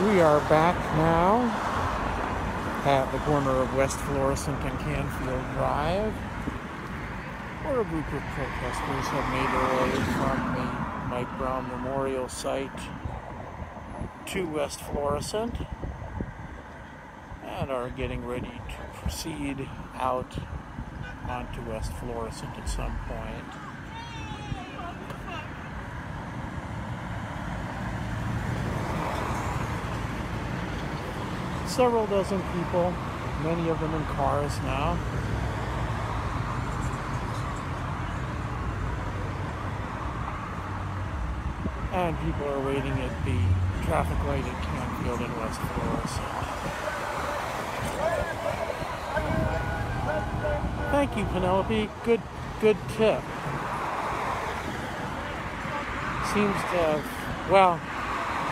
We are back now at the corner of West Florissant and Canfield Drive, where a group of protesters have made their way from the Mike Brown Memorial site to West Florissant and are getting ready to proceed out onto West Florissant at some point. Several dozen people, many of them in cars now. And people are waiting at the traffic light at Canfield in West Florissant. Thank you, Penelope. Good tip. Seems to have, well,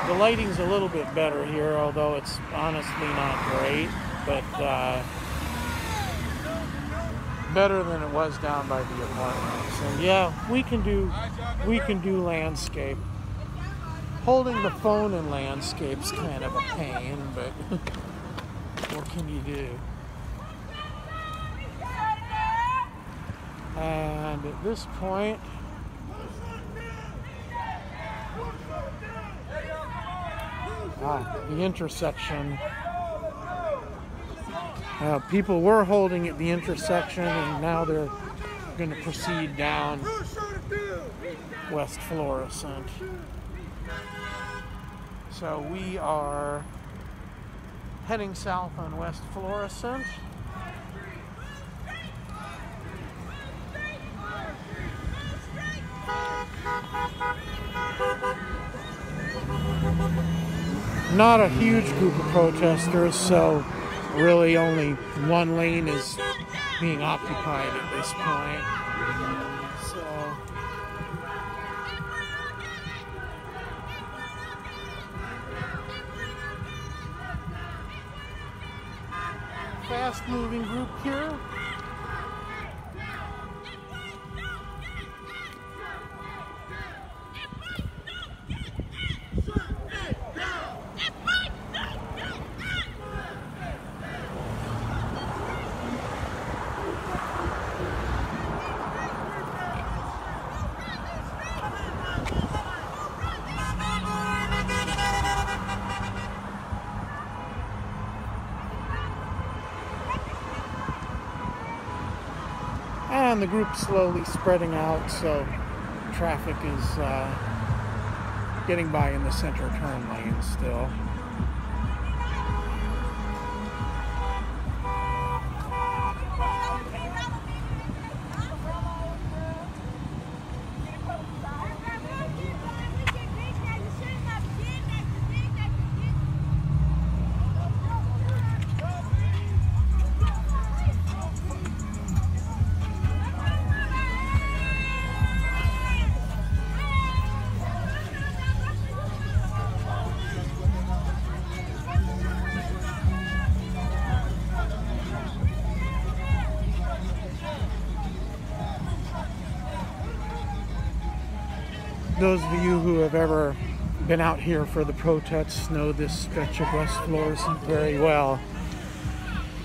the lighting's a little bit better here, although it's honestly not great, but better than it was down by the apartments. And yeah, we can do landscape. Holding the phone in landscape's kind of a pain, but what can you do? And at this point, the intersection. People were holding at the intersection, and now they're going to proceed down West Florissant. So we are heading south on West Florissant. Not a huge group of protesters, so really only one lane is being occupied at this point. So fast-moving group here. And the group's slowly spreading out, so traffic is getting by in the center turn lane still. Those of you who have ever been out here for the protests know this stretch of West Florissant very well.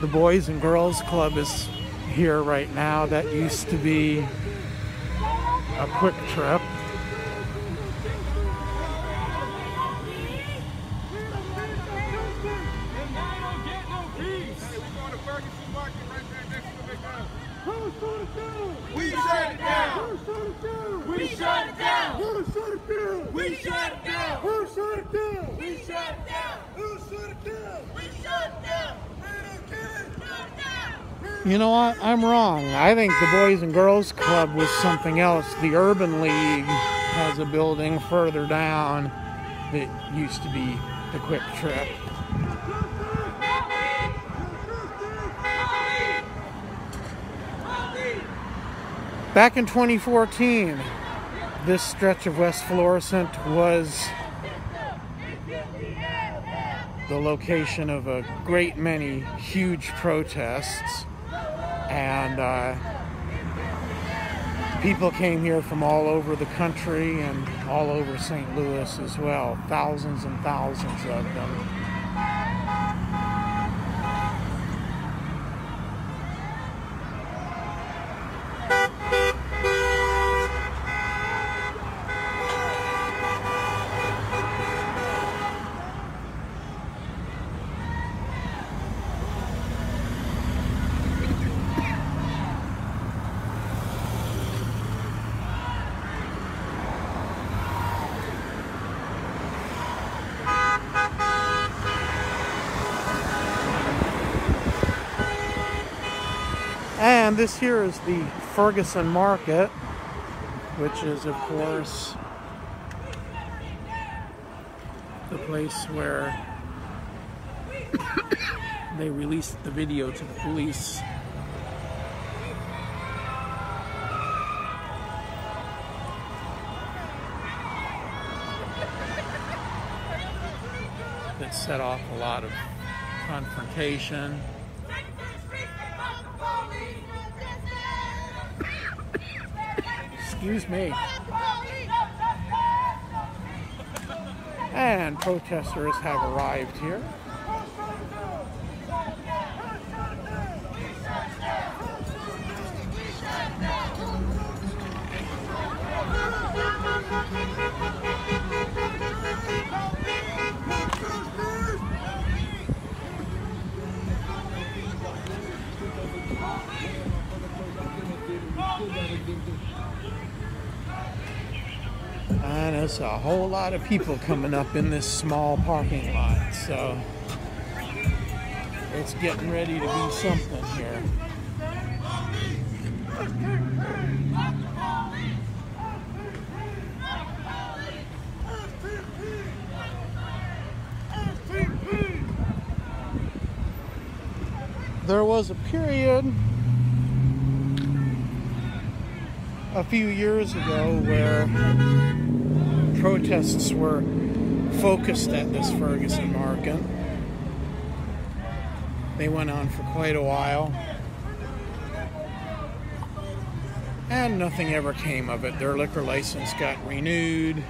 The Boys and Girls Club is here right now. That used to be a Quick Trip. We shut it down! We shut it down! Who shut it down? We shut it down! Who shut it down? We shut it down! Who shut it down? We shut it down! You know what? I'm wrong. I think the Boys and Girls Club was something else. The Urban League has a building further down that used to be the Quick Trip. Back in 2014, this stretch of West Florissant was the location of a great many huge protests, and people came here from all over the country and all over St. Louis as well, thousands and thousands of them. And this here is the Ferguson Market, which is, of course, the place where they released the video to the police. That set off a lot of confrontation. Excuse me. And protesters have arrived here. And there's a whole lot of people coming up in this small parking lot, so it's getting ready to be something here. There was a period a few years ago where protests were focused at this Ferguson Market. They went on for quite a while, and nothing ever came of it. Their liquor license got renewed,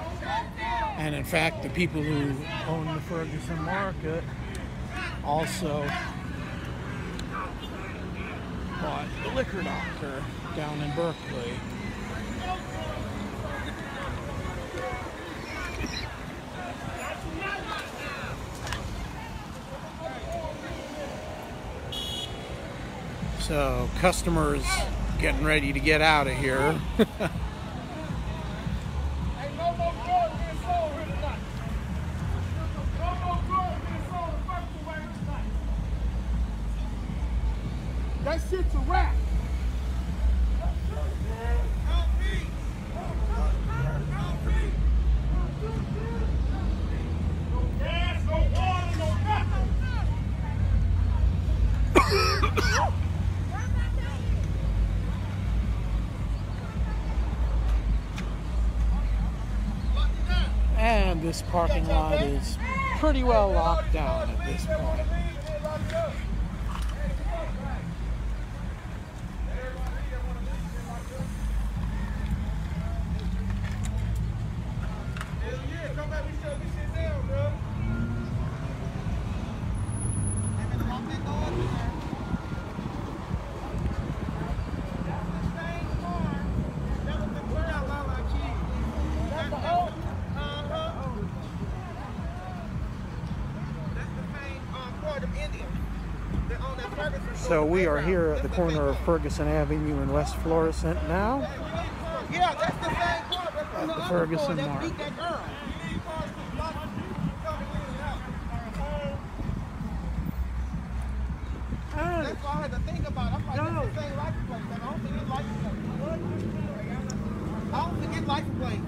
and in fact the people who own the Ferguson Market also bought the liquor doctor down in Berkeley. So customers getting ready to get out of here. That shit's a wrap. And this parking lot is pretty well locked down at this point. So we are here at the corner of Ferguson Avenue in West Florissant now. Yeah, that's the same car. At the Ferguson Market. That's all I had to think about. I'm like, that's the same license plate. I don't think it's license plate. I don't think it's license plate.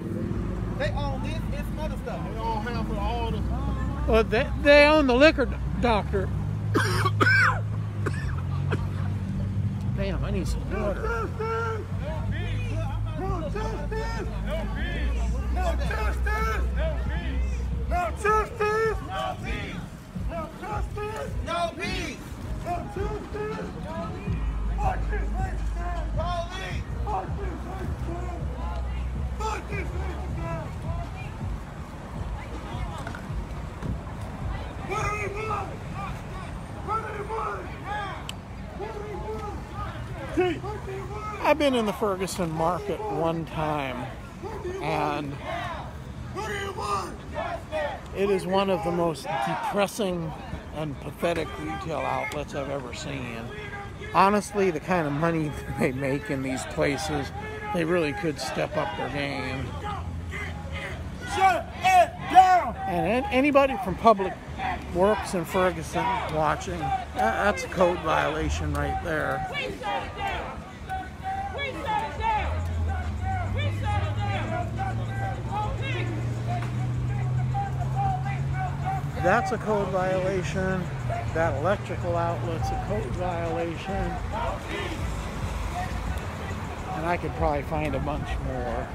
They own this and some other stuff. They all have for all the... Well, they own the liquor doctor. Damn, I need some water. No justice! No peace! No justice! No justice! No peace! No justice! No peace! No justice! No peace! Fuck this racist guy! Police! Fuck this racist guy! Fuck this racist guy! What do we want? What do we want? What do we want? I've been in the Ferguson Market one time, and it is one of the most depressing and pathetic retail outlets I've ever seen. Honestly, the kind of money they make in these places, they really could step up their game. Shut it down! And anybody from Public Works in Ferguson watching, that's a code violation right there. That's a code violation. That electrical outlet's a code violation. And I could probably find a bunch more.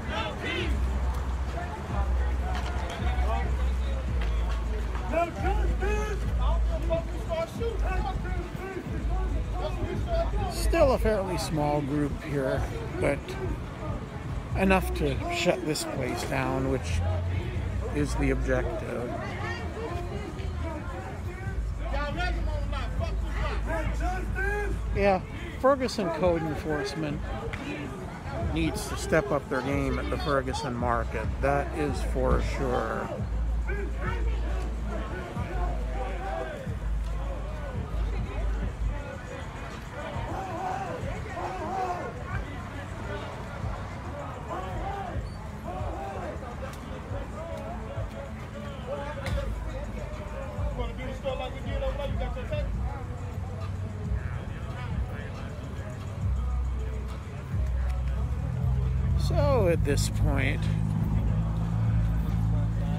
Still a fairly small group here, but enough to shut this place down, which is the objective. Yeah, Ferguson code enforcement needs to step up their game at the Ferguson market. That is for sure. So at this point,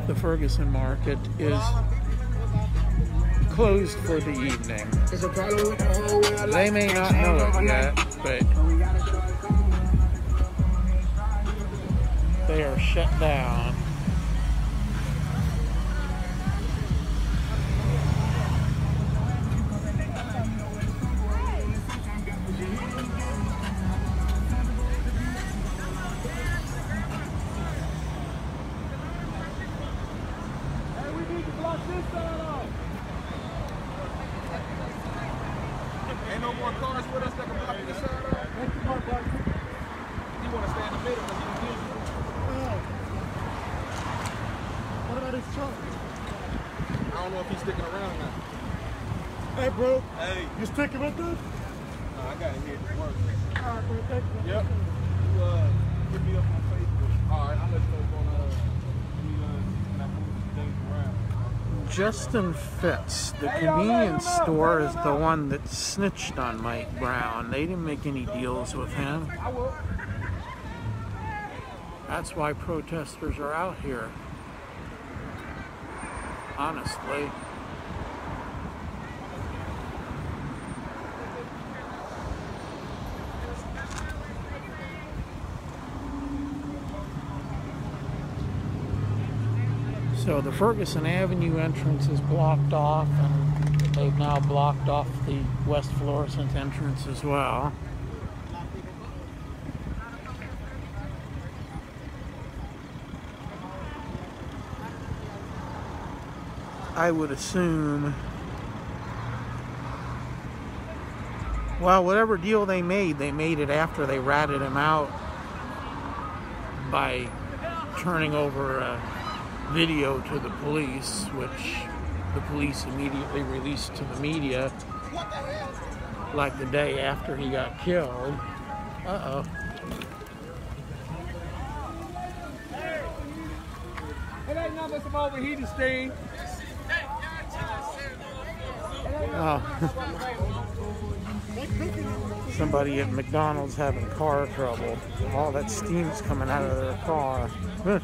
the Ferguson market is closed for the evening. They may not know it yet, but they are shut down. Ain't no more cars with us that can block this side off. You want to stay in the middle because you can use it. What about his truck? I don't know if he's sticking around now. Hey, bro. Hey. You sticking with us? No, I got to hit work. All right, bro. Thank you. Yep. You hit me up on Facebook. All right, I'll let you know what's going on. Can I move some things around? Justin Fitz, the convenience store, is the one that snitched on Mike Brown. They didn't make any deals with him. I will. That's why protesters are out here. Honestly. So the Ferguson Avenue entrance is blocked off, and they've now blocked off the West Florissant entrance as well. I would assume, well, whatever deal they made it after they ratted him out by turning over a video to the police, which the police immediately released to the media like the day after he got killed. Uh-oh. It ain't nothing but some overheating steam. Oh. Somebody at McDonald's having car trouble. All that steam's coming out of their car. Girl,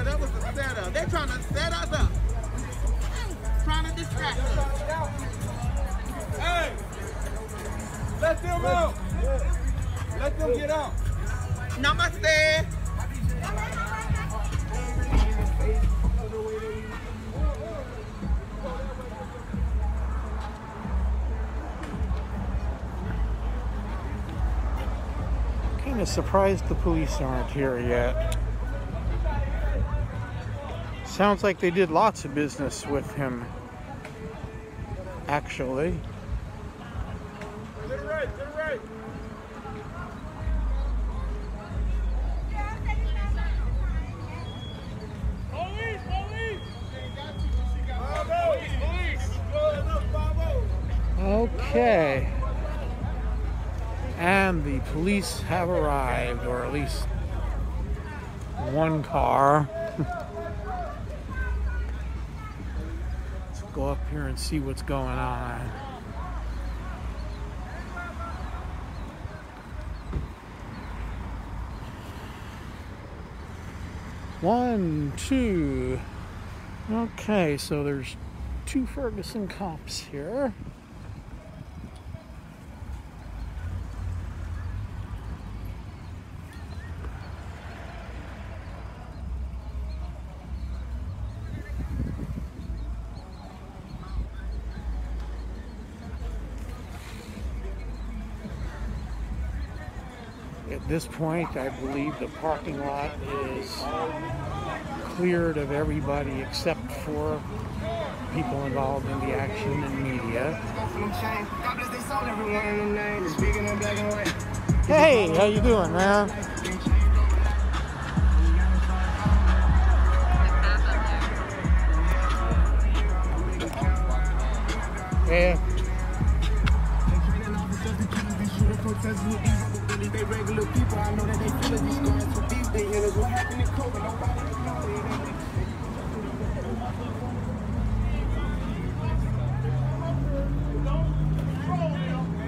that was a setup. They're trying to set us up. Trying to distract us. Hey! Let them out! Let them get out. Namaste! Kind of surprised the police aren't here yet. Sounds like they did lots of business with him, actually. To the right, to the right. Police, police! Okay. And the police have arrived, or at least one car. go up here and see what's going on. One, two. Okay, so there's 2 Ferguson cops here. At this point, I believe the parking lot is cleared of everybody except for people involved in the action and media. Hey, how you doing, man? Yeah. They regular people, I know that they feel these guys for deep. They hear us what happened in COVID.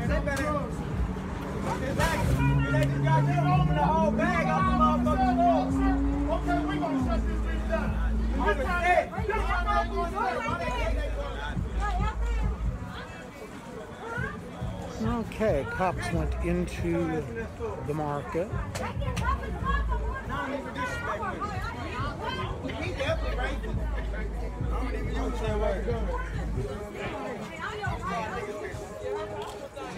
Nobody Okay, we gonna shut this thing down. Okay, cops went into the market.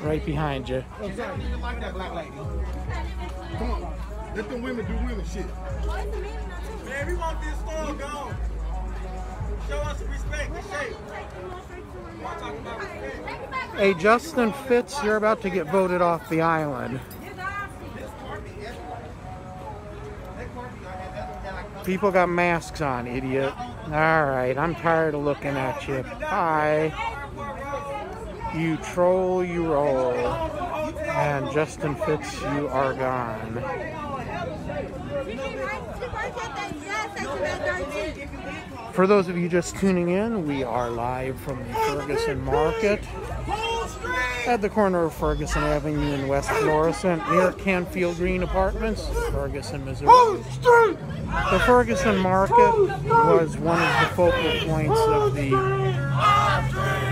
Right behind you. Come on, let them women do women shit. Man, we want this store gone. Show us some respect and shape. Hey, Justin Fitz, you're about to get voted off the island. People got masks on, idiot. Alright, I'm tired of looking at you. Bye. You troll, you roll. And Justin Fitz, you are gone. For those of you just tuning in, we are live from the Ferguson Market at the corner of Ferguson Avenue in West Florissant near Canfield Green Apartments, Ferguson, Missouri. The Ferguson Market was one of the focal points of the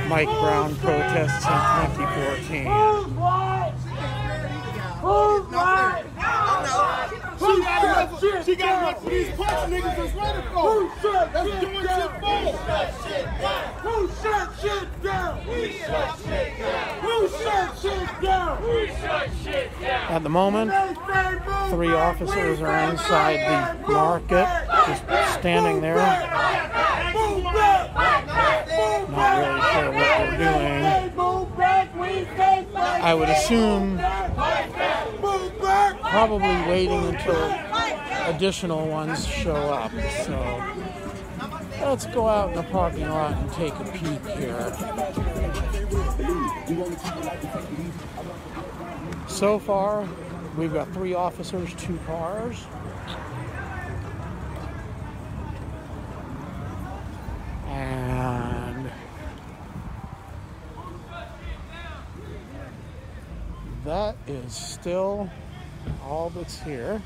Mike Brown protests in 2014. She got enough for these punch niggas that's running for. That's doing shit for. Who shut shit down? We shut shit down. Who shut shit down? We shut shit down. At the moment, 3 officers are inside the market, just standing there. Not really sure what they're doing. I would assume probably waiting until additional ones show up. So let's go out in the parking lot and take a peek here. So far, we've got 3 officers, 2 cars. And that is still all that's here.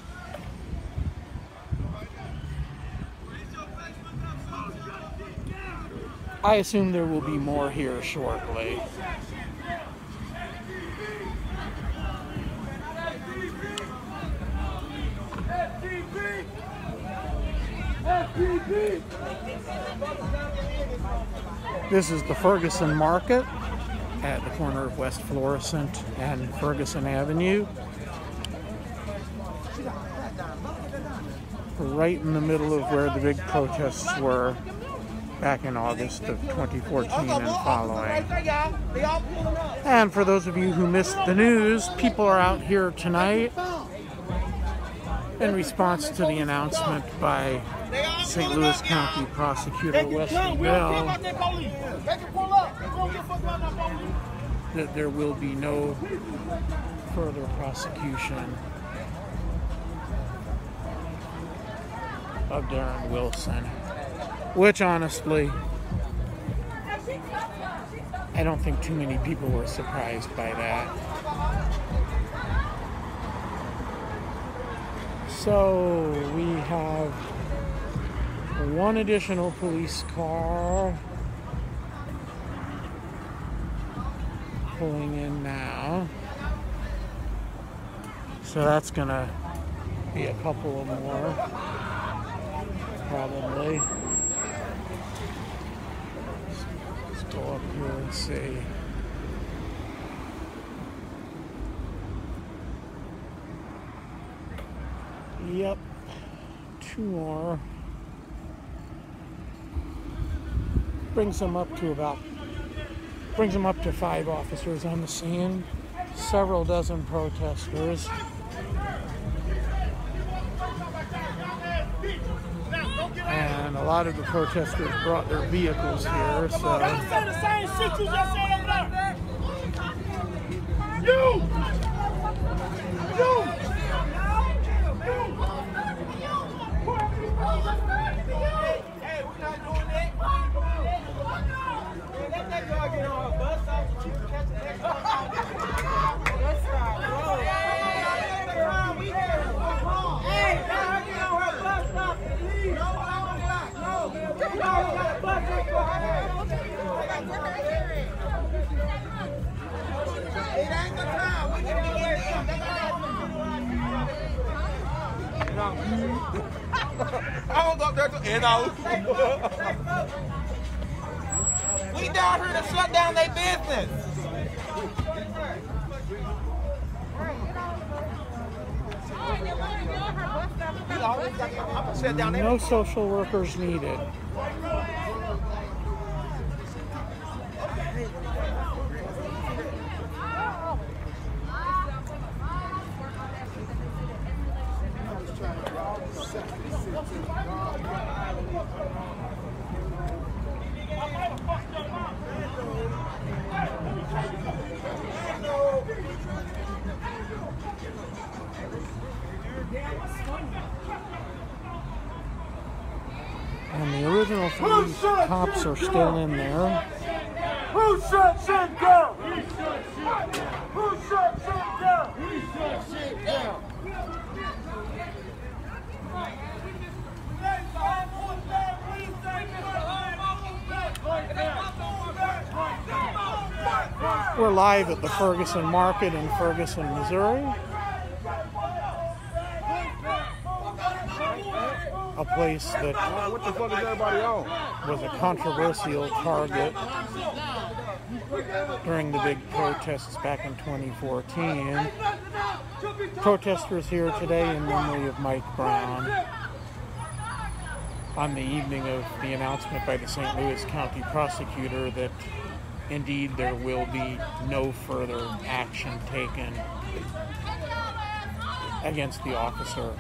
I assume there will be more here shortly. This is the Ferguson Market at the corner of West Florissant and Ferguson Avenue. Right in the middle of where the big protests were back in August of 2014 and following. And for those of you who missed the news, people are out here tonight in response to the announcement by St. Louis County Prosecutor Wesley Bell that there will be no further prosecution of Darren Wilson, which honestly I don't think too many people were surprised by that. So we have one additional police car pulling in now. So that's gonna be a couple more, probably. Let's go up here and see. Yep, two more. Brings them up to 5 officers on the scene, several dozen protesters. And a lot of the protesters brought their vehicles here, so. Say the same shit you just said over there. You! Hey, we're not doing that. Let that girl get on her bus stop so she can catch the next bus stop. Bus stop, bro. Hey, let her get on her bus stop and leave. No, we got a bus stop for her. It ain't the time. We can be in there. I don't go there to, you know. We down here to shut down their business. No social workers needed. And the original 3 cops are still in there. Who shut shit down? Who shut shit down? We shut shit down. We're live at the Ferguson Market in Ferguson, Missouri. A place that What the fuck is everybody on? was a controversial target during the big protests back in 2014. Protesters here today in memory of Mike Brown on the evening of the announcement by the St. Louis County prosecutor that indeed there will be no further action taken against the officer.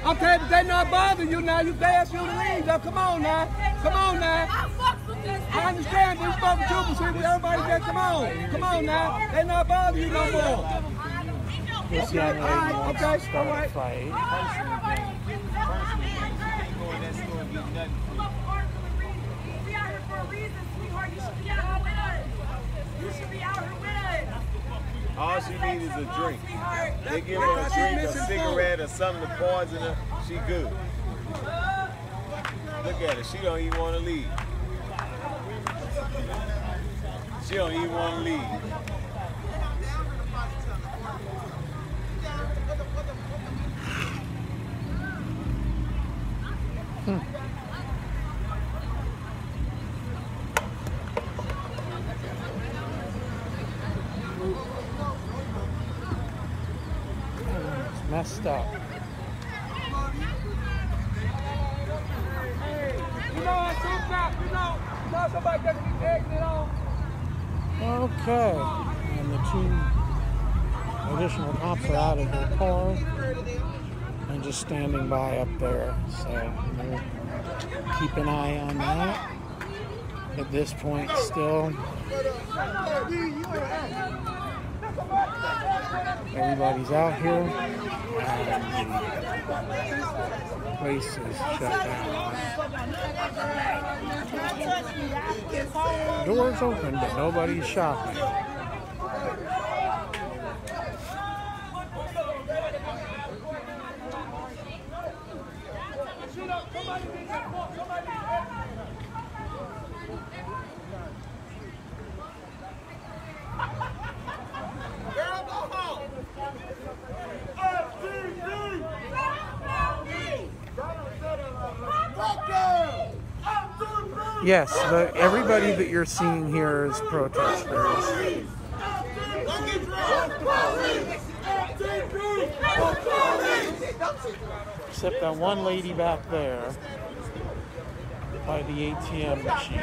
Okay, but they not bothering you now. You asked you to leave. Now, come on now. Come on now. I understand we spoke to you, but everybody said, come on. Come on now. They not bothering you no more. This young lady wants to start a fight. We out here for a reason, sweetheart. You should be out here with us. You should be out here with us. All she needs is a drink. They give her a drink, a cigarette, or something to poison her. She good. Look at her. She don't even want to leave. She don't even want to leave. It's messed up. Okay, and the 2 additional cops are out of their car and just standing by up there, so we'll keep an eye on that. At this point still, Everybody's out here, and the place is shut down. Doors open, but nobody's shopping. Yes, everybody that you're seeing here is protesters. Except that one lady back there by the ATM machine.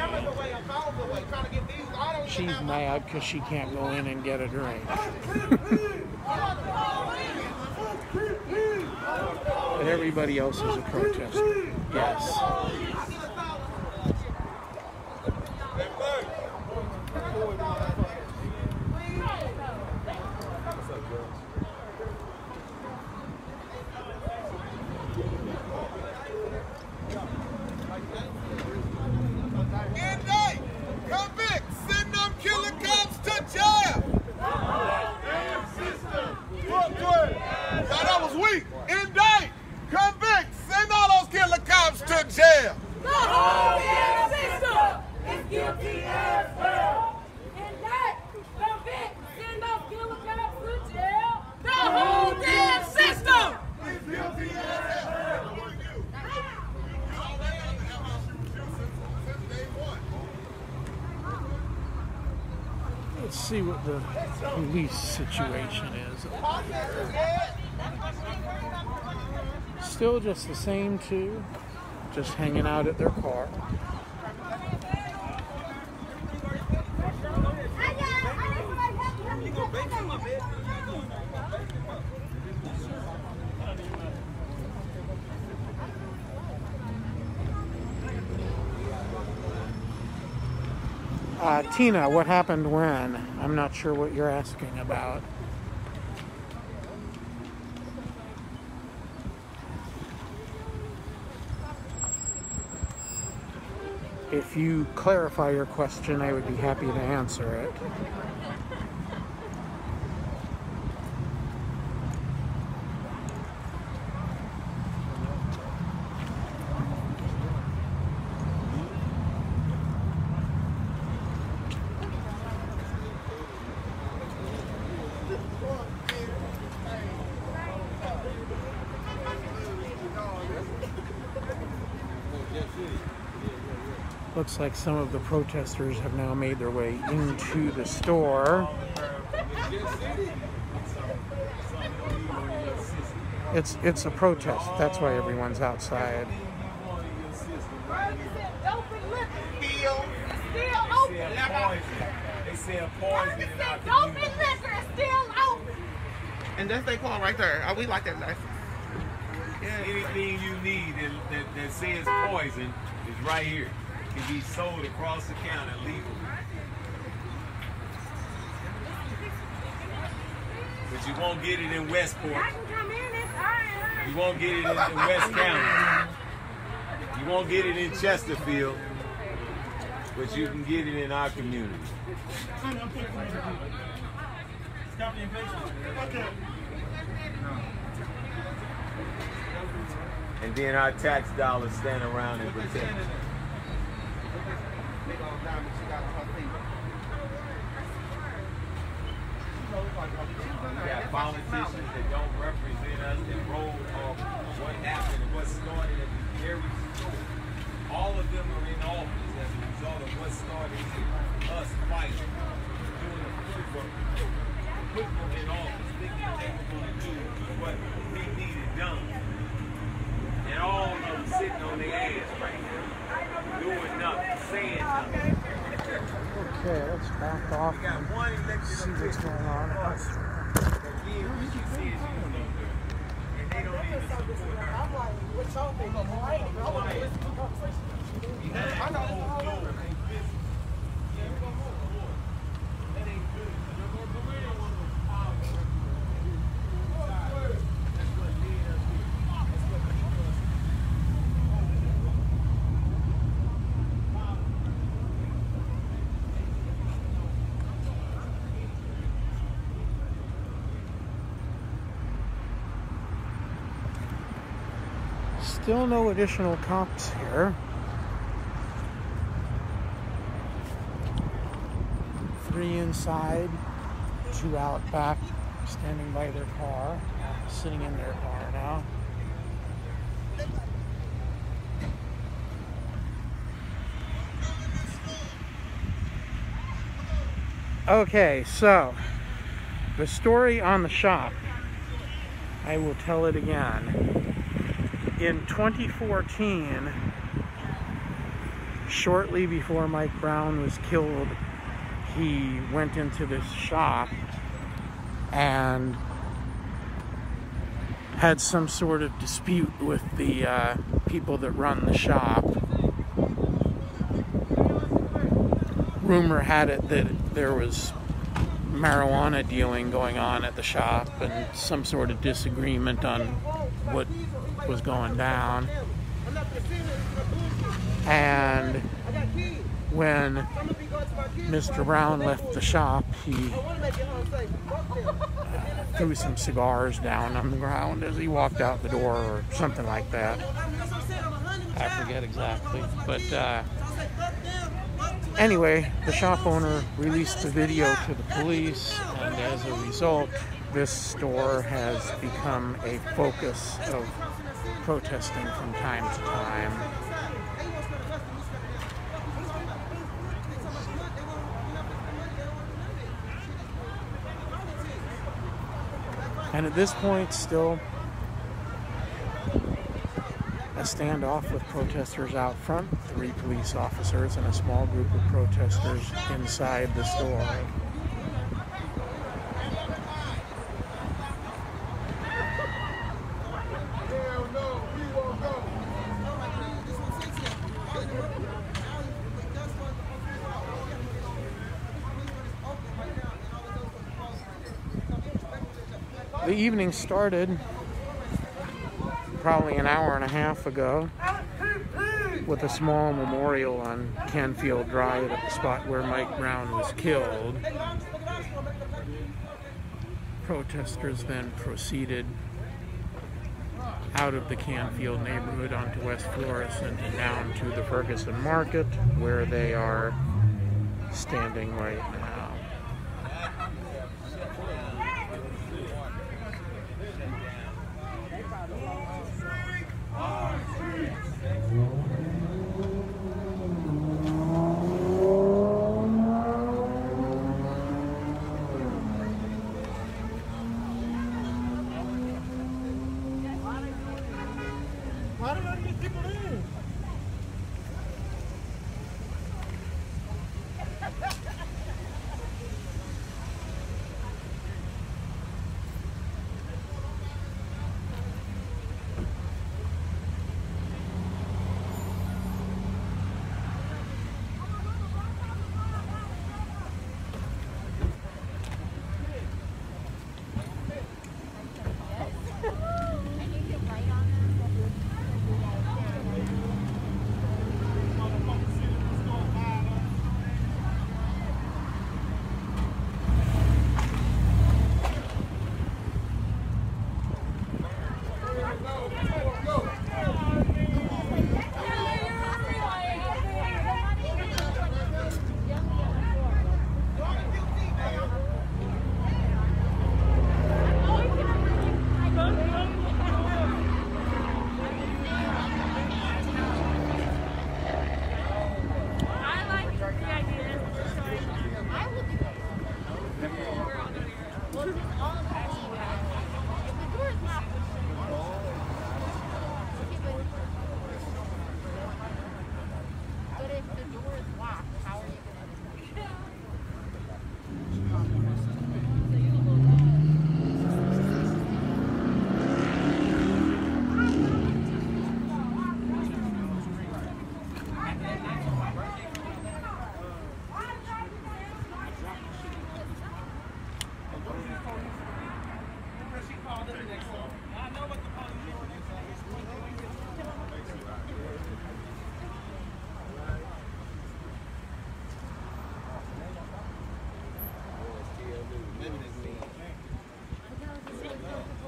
She's mad because she can't go in and get a drink. But everybody else is a protester. Yes. Let's see what the police situation is. Still just the same two, just hanging out at their car. Tina, what happened when? I'm not sure what you're asking about. If you clarify your question, I would be happy to answer it. Looks like some of the protesters have now made their way into the store. It's a protest. That's why everyone's outside. They sell poison. Dope and liquor is still open. And that's they call right there. We like that license. Anything you need that says poison is right here. Can be sold across the counter legally. But you won't get it in Westport. You won't get it in West County. You won't get it in Chesterfield. But you can get it in our community. And then our tax dollars stand around and protect it. We have politicians that don't represent us, that roll off what happened and what started at the very store. All of them are in office as a result of what started here. Us fighting, doing the good work, putting them in office, thinking they were going to do what we needed done. And all of them sitting on their ass right now, doing nothing, saying nothing. Okay, let's back off and see what's going on. Still no additional cops here. 3 inside, 2 out back, standing by their car, sitting in their car now. Okay, so the story on the shop, I will tell it again. In 2014, shortly before Mike Brown was killed, he went into this shop and had some sort of dispute with the people that run the shop. Rumor had it that there was marijuana dealing going on at the shop and some sort of disagreement on what was going down. And when Mr. Brown left the shop, he threw some cigars down on the ground as he walked out the door or something like that. I forget exactly, but anyway, the shop owner released the video to the police, and as a result, this store has become a focus of protesting from time to time. And at this point, still a standoff with protesters out front, 3 police officers and a small group of protesters inside the store. The evening started probably an hour and a half ago with a small memorial on Canfield Drive at the spot where Mike Brown was killed. Protesters then proceeded out of the Canfield neighborhood onto West Florissant and down to the Ferguson Market, where they are standing right now. Why don't I get people in?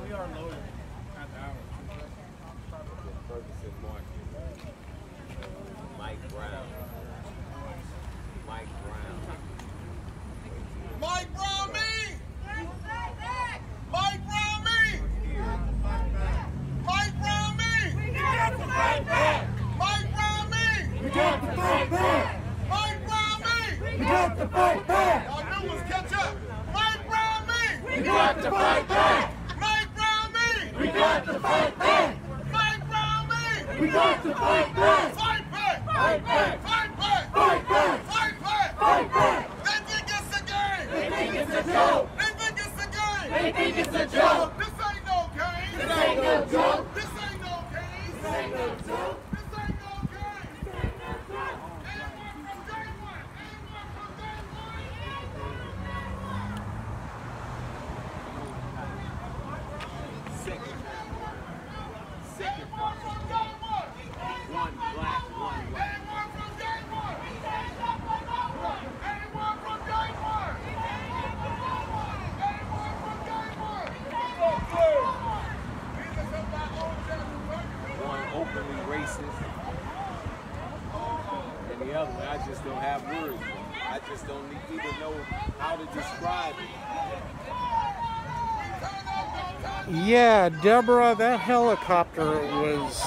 We are loaded at the hour. got to fight back. Mike Brown me. We got to fight back. Mike Brown me. We got to fight back. Fight back. Fight back. Fight back. Fight back. Fight back. Fight back. They think it's a game. They think it's a joke. They think it's a game. They think it's a joke. This ain't no game. This ain't no joke. This ain't no game. This ain't no joke. This ain't no game. Anyone from day one. Anyone from day one. Second Anyone from day one. one black, one white. Anyone from day one. Anyone from day one. Anyone from day one. These are my own generation. One openly racist, and the other one, I just don't have words for. I just don't even know how to describe it. Yeah, Deborah, that helicopter was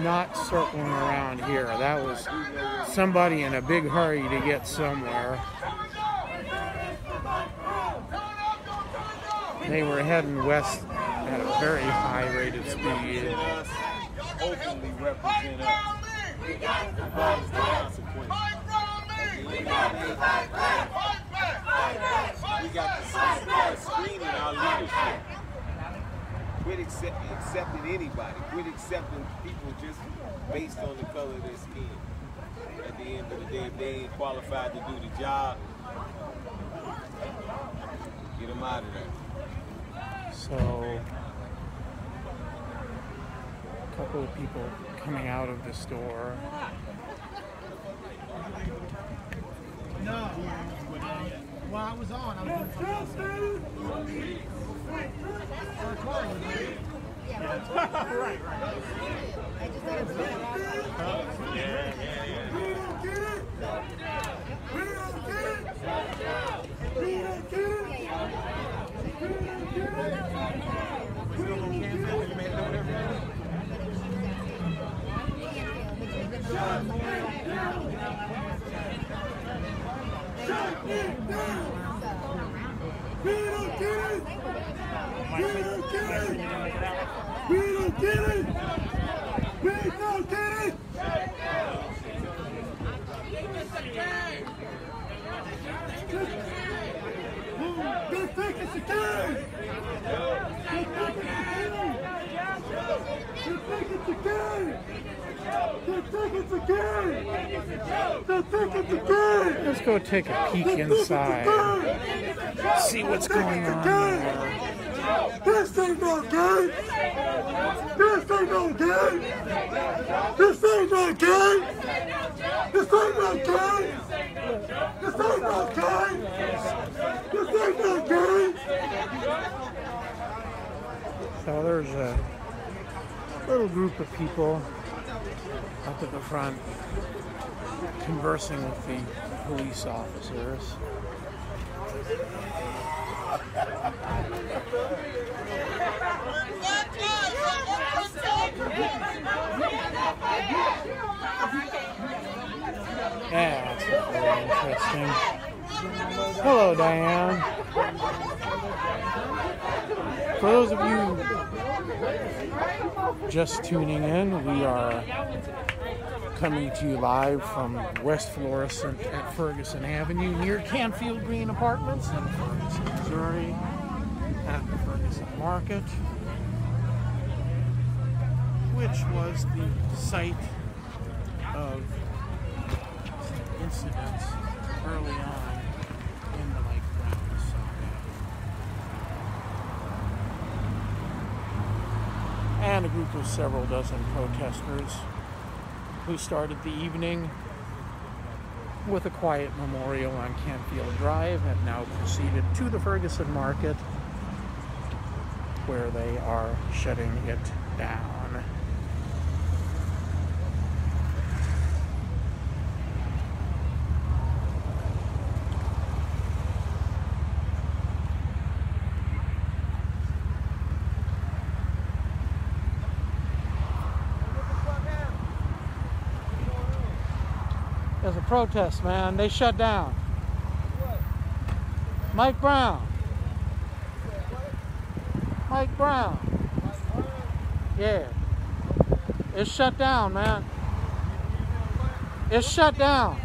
not circling around here. That was somebody in a big hurry to get somewhere. They were heading west at a very high rate of speed. Us, openly represent us. Regardless of the consequences. We got to start screening our leadership. Quit accepting anybody. Quit accepting people just based on the color of their skin. At the end of the day, if they ain't qualified to do the job, get them out of there. So, a couple of people coming out of the store. No. Well, I was on. I was doing Let's go take a peek inside. See what's going on there. This ain't no game! This ain't no game! This ain't no game! This ain't no game! This ain't no game! This ain't no game! So there's a little group of people up at the front conversing with the police officers. Yeah, that's very interesting. Hello, Diane. For those of you just tuning in, we are coming to you live from West Florissant at Ferguson Avenue near Canfield Green Apartments in Ferguson, Missouri, at the Ferguson Market, which was the site of incidents early on in the Mike Brown saga. And a group of several dozen protesters who started the evening with a quiet memorial on Canfield Drive have now proceeded to the Ferguson Market, where they are shutting it down. There's a protest, man. They shut down. Mike Brown. Mike Brown. Yeah. It's shut down, man. It's shut down.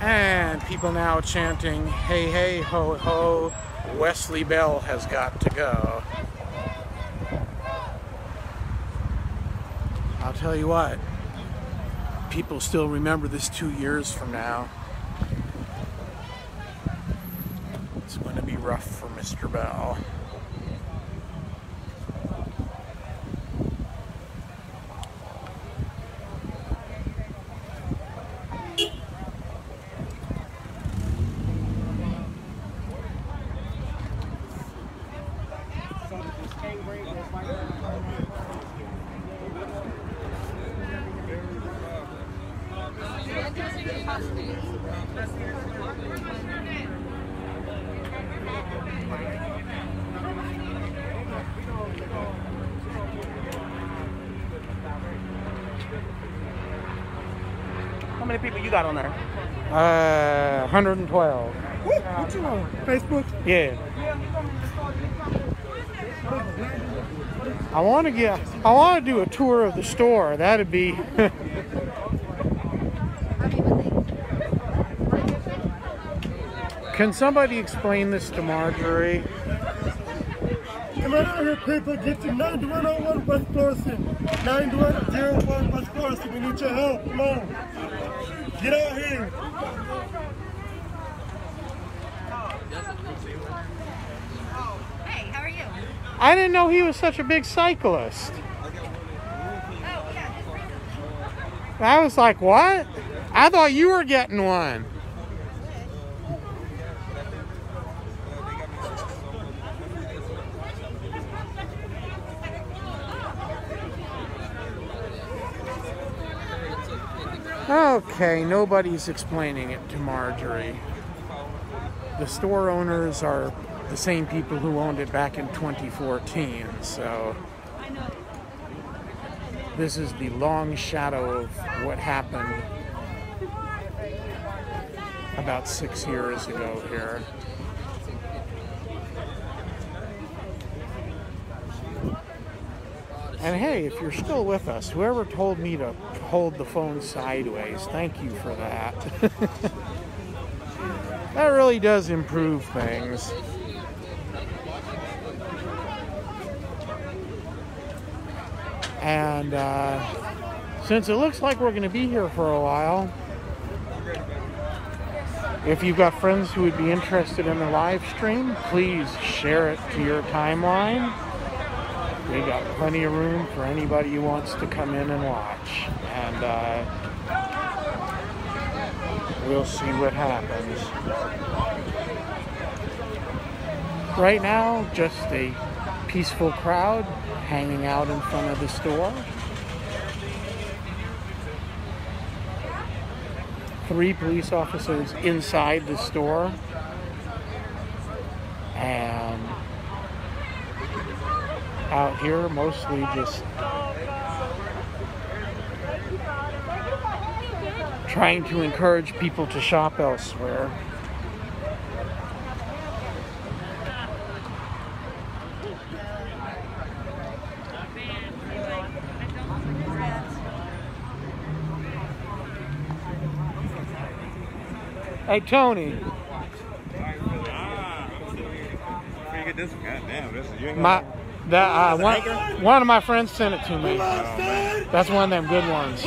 And people now chanting, hey, hey, ho, ho, Wesley Bell has got to go. I'll tell you what, people still remember this 2 years from now. It's going to be rough for Mr. Bell. How many people you got on there? 112. What you on? Facebook? Yeah. I want to do a tour of the store. That'd be Can somebody explain this to Marjorie? Come on out here, people. Get to 9101 West Florissant. 9101 West Florissant. We need your help. Come on. Get out here. Hey, how are you? I didn't know he was such a big cyclist. I was like, what? I thought you were getting one. Okay, nobody's explaining it to Marjorie. The store owners are the same people who owned it back in 2014, so this is the long shadow of what happened about 6 years ago here. And hey, if you're still with us, whoever told me to hold the phone sideways, thank you for that. That really does improve things. And since it looks like we're going to be here for a while, if you've got friends who would be interested in the live stream, please share it to your timeline. We got plenty of room for anybody who wants to come in and watch. And we'll see what happens. Right now, just a peaceful crowd hanging out in front of the store. 3 police officers inside the store. And out here, mostly just trying to encourage people to shop elsewhere. Hey, Tony. One of my friends sent it to me. That's one of them good ones.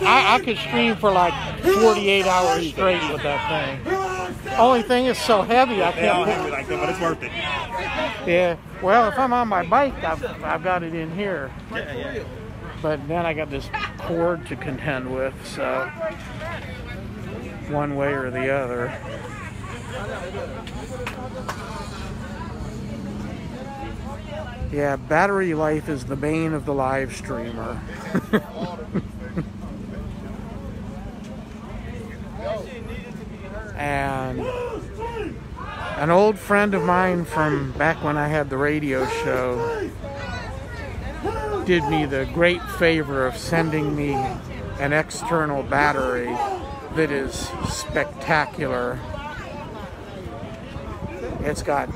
I could stream for like 48 hours straight with that thing. Only thing is so heavy I can't. They all heavy like that, but it's worth it. Yeah. Well, if I'm on my bike, I've got it in here. Yeah. But then I got this cord to contend with, so one way or the other. Yeah, battery life is the bane of the live streamer. And an old friend of mine from back when I had the radio show did me the great favor of sending me an external battery that is spectacular. It's got,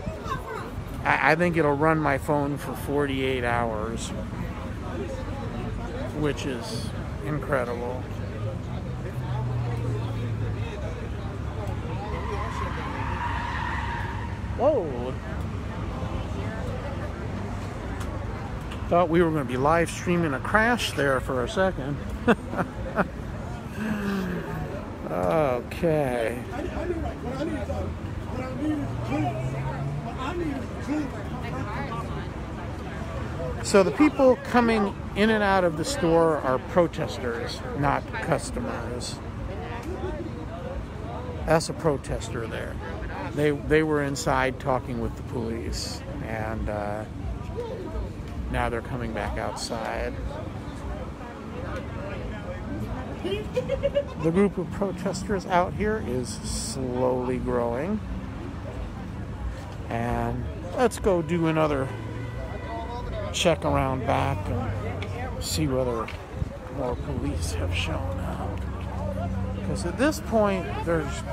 I think it'll run my phone for 48 hours, which is incredible. Whoa. Thought we were going to be live streaming a crash there for a second. Okay. So the people coming in and out of the store are protesters, not customers. That's a protester there. They were inside talking with the police, and now they're coming back outside. The group of protesters out here is slowly growing. And let's go do another check around back and see whether more police have shown up. Because at this point, there's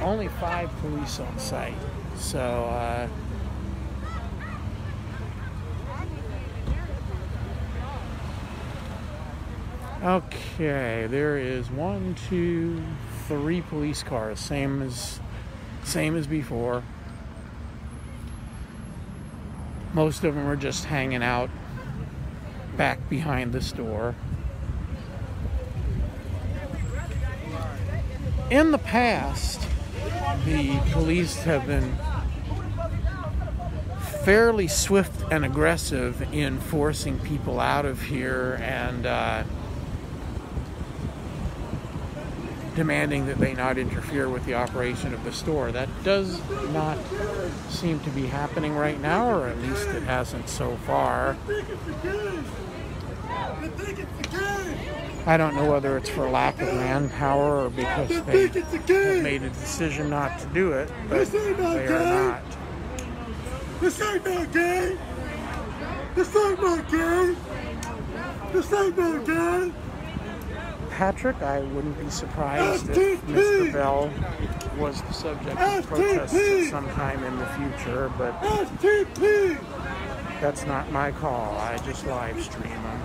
only 5 police on site. So, okay, there is 1, 2, 3 police cars, same as before. Most of them are just hanging out back behind the store. In the past, the police have been fairly swift and aggressive in forcing people out of here and demanding that they not interfere with the operation of the store. That does not seem to be happening right now, or at least it hasn't so far. I don't know whether it's for lack of manpower or because they have made a decision not to do it, but they are not. This ain't no game! This ain't no game! This ain't no game! Patrick, I wouldn't be surprised if Mr. Bell was the subject of protests at some time in the future, but that's not my call. I just live stream them.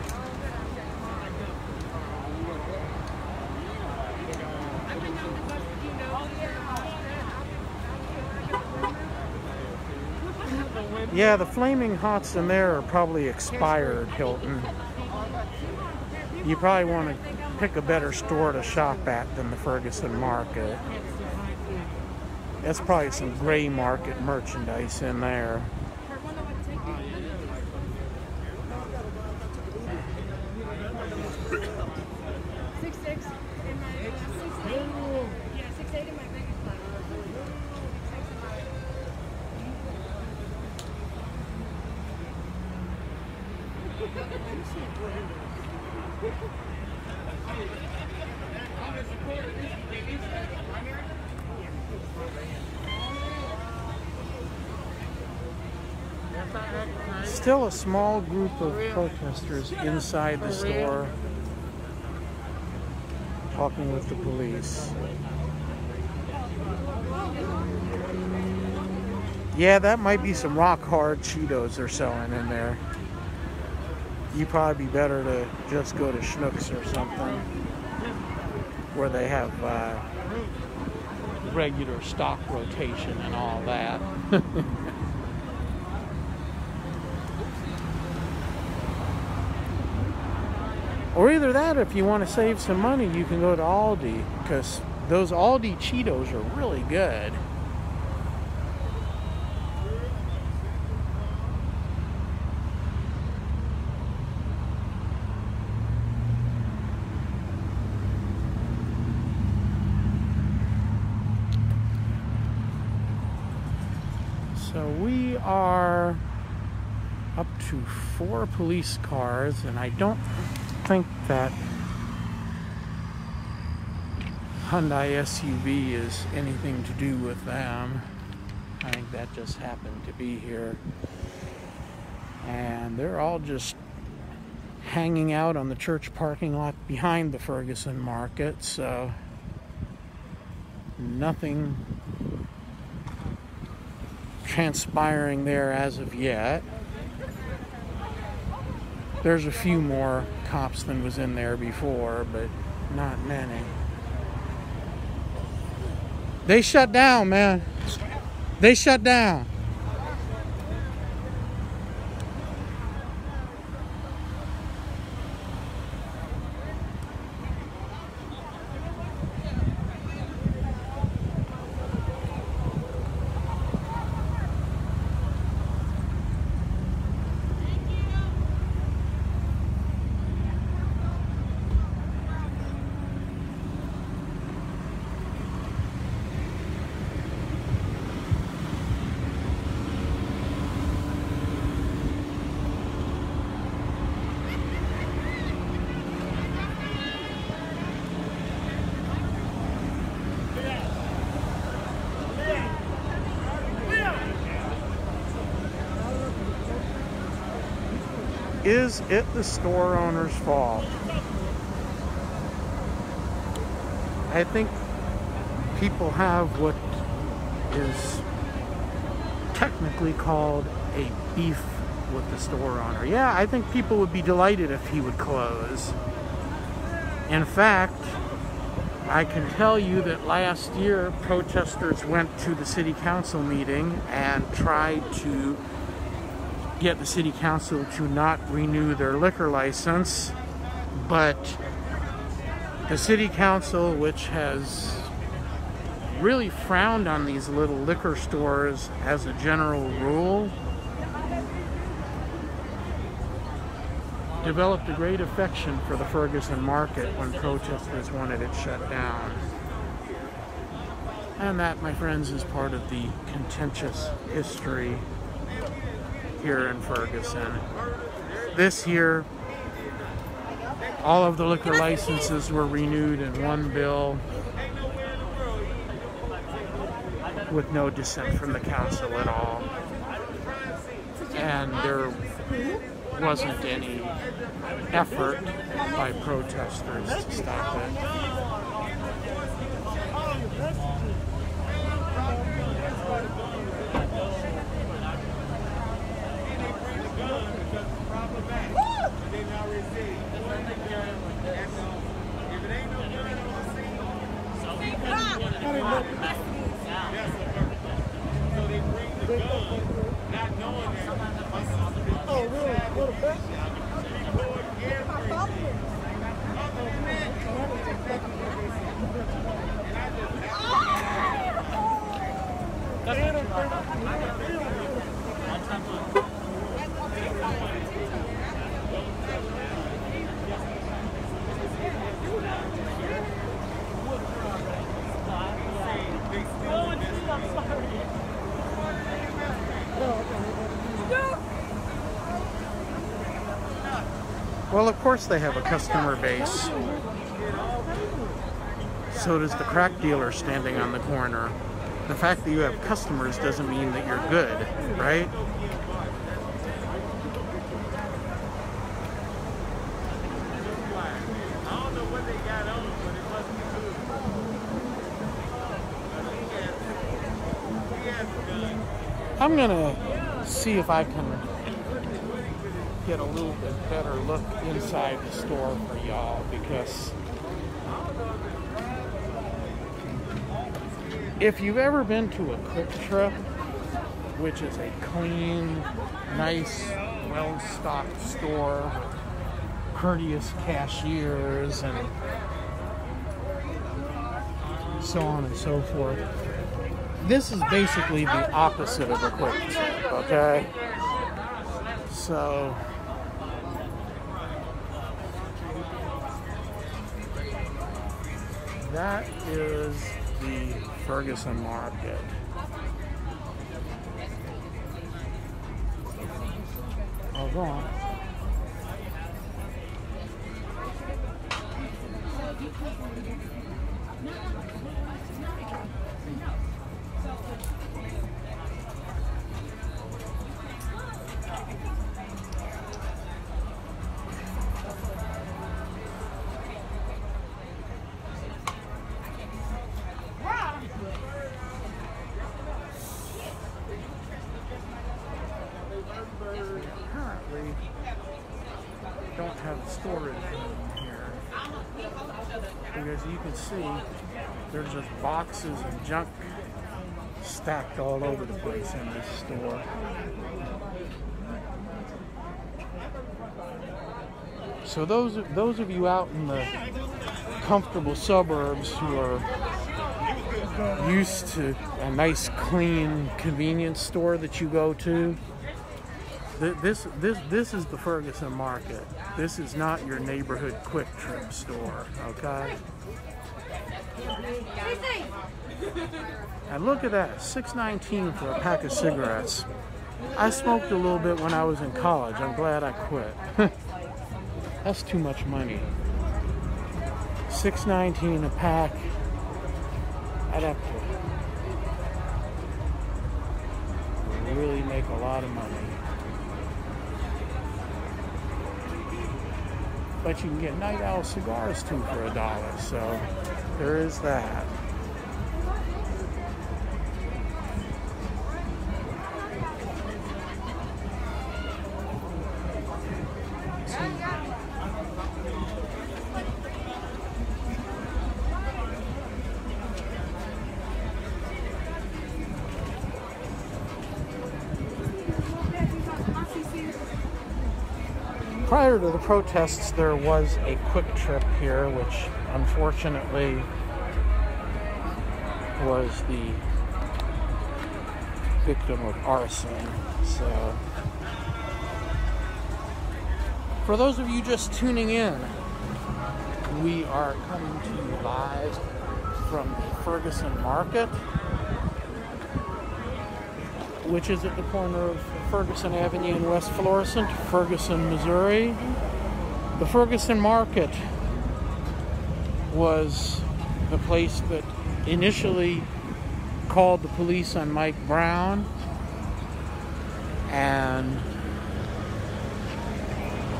Yeah, the flaming hots in there are probably expired, Hilton. You probably want to pick a better store to shop at than the Ferguson Market. That's probably some gray market merchandise in there. Still a small group of protesters inside the store talking with the police. Yeah, that might be some rock hard Cheetos they're selling in there. You'd probably be better to just go to Schnucks or something where they have regular stock rotation and all that. Or either that, if you want to save some money, you can go to Aldi, because those Aldi Cheetos are really good. So we are up to 4 police cars, and I don't think that Hyundai SUV is anything to do with them. I think that just happened to be here. And they're all just hanging out on the church parking lot behind the Ferguson market, so nothing transpiring there as of yet. There's a few more cops than was in there before, but not many. They shut down, man. They shut down. Is it the store owner's fault? I think people have what is technically called a beef with the store owner. Yeah, I think people would be delighted if he would close. In fact, I can tell you that last year protesters went to the city council meeting and tried to get the city council to not renew their liquor license, but the city council, which has really frowned on these little liquor stores as a general rule, developed a great affection for the Ferguson market when protesters wanted it shut down. And that, my friends, is part of the contentious history here in Ferguson. This year, all of the liquor licenses were renewed in one bill with no dissent from the council at all. And there wasn't any effort by protesters to stop it. Well, of course they have a customer base. So does the crack dealer standing on the corner. The fact that you have customers doesn't mean that you're good, right? I'm gonna see if I can get a little bit better look inside the store for y'all, because if you've ever been to a Quick Trip, which is a clean, nice, well-stocked store with courteous cashiers and so on and so forth, this is basically the opposite of a Quick Trip, okay? So that is the Ferguson market. Oh, go on. don't have storage room here. Because you can see there's just boxes and junk stacked all over the place in this store. So those of you out in the comfortable suburbs who are used to a nice, clean convenience store that you go to, this is the Ferguson Market. This is not your neighborhood Quick Trip store, okay? And look at that, $6.19 for a pack of cigarettes. I smoked a little bit when I was in college. I'm glad I quit. That's too much money. $6.19 a pack. I'd have to really make a lot of money. But you can get Night Owl cigars too for $1, so there is that. Prior to the protests, there was a Quick Trip here, which unfortunately was the victim of arson. So, for those of you just tuning in, we are coming to you live from the Ferguson Market, which is at the corner of Ferguson Avenue in West Florissant, Ferguson, Missouri. The Ferguson Market was the place that initially called the police on Mike Brown, and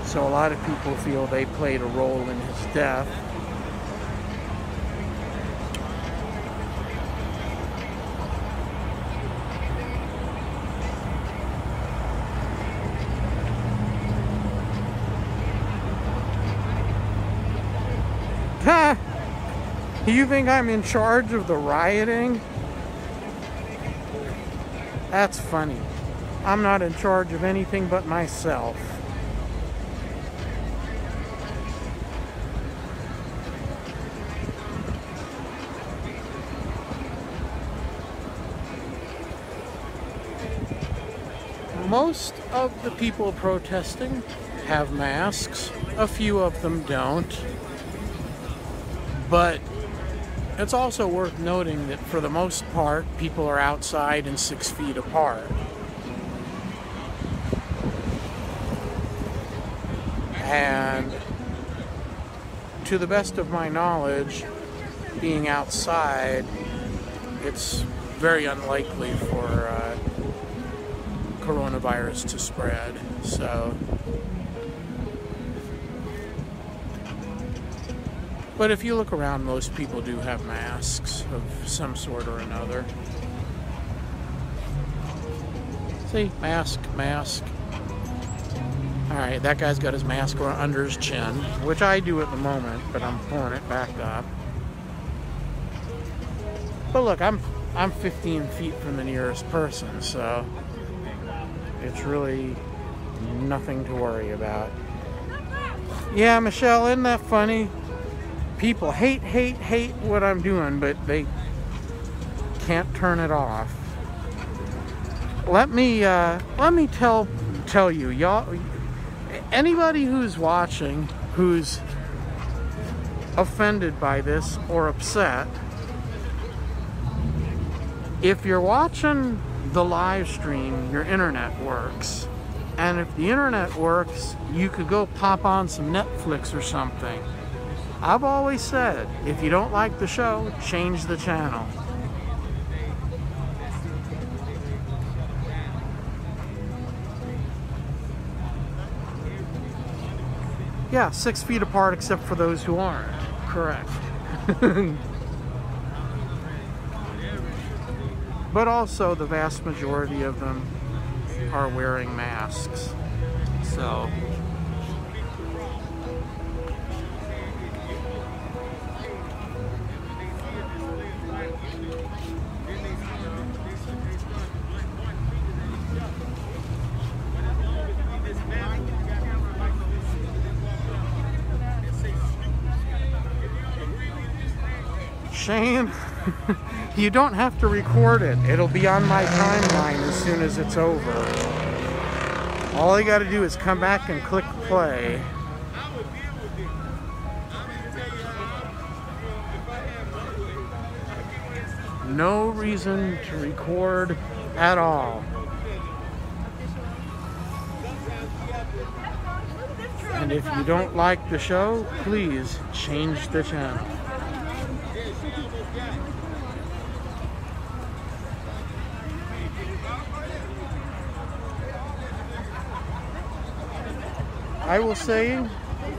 so a lot of people feel they played a role in his death. You think I'm in charge of the rioting? That's funny. I'm not in charge of anything but myself. Most of the people protesting have masks. A few of them don't. But it's also worth noting that for the most part, people are outside and 6 feet apart. And to the best of my knowledge, being outside, it's very unlikely for coronavirus to spread. So, but if you look around, most people do have masks of some sort or another. See, mask. Alright, that guy's got his mask under his chin, which I do at the moment, but I'm pulling it back up. But look, I'm 15 feet from the nearest person, so it's really nothing to worry about. Yeah, Michelle, isn't that funny? People hate what I'm doing, but they can't turn it off. Let me tell you, y'all, anybody who's watching who's offended by this or upset, if you're watching the live stream, your internet works. And if the internet works, you could go pop on some Netflix or something. I've always said, if you don't like the show, change the channel. Yeah, 6 feet apart except for those who aren't. Correct. But also, the vast majority of them are wearing masks. So, Shane, you don't have to record it. It'll be on my timeline as soon as it's over. All you got to do is come back and click play. No reason to record at all. And if you don't like the show, please change the channel. I will say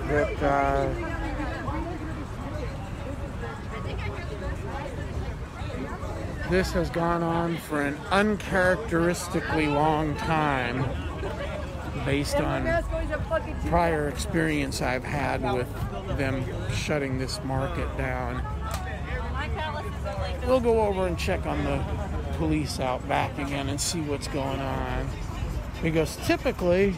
that this has gone on for an uncharacteristically long time based on prior experience I've had with them shutting this market down. We'll go over and check on the police out back again and see what's going on. Because typically,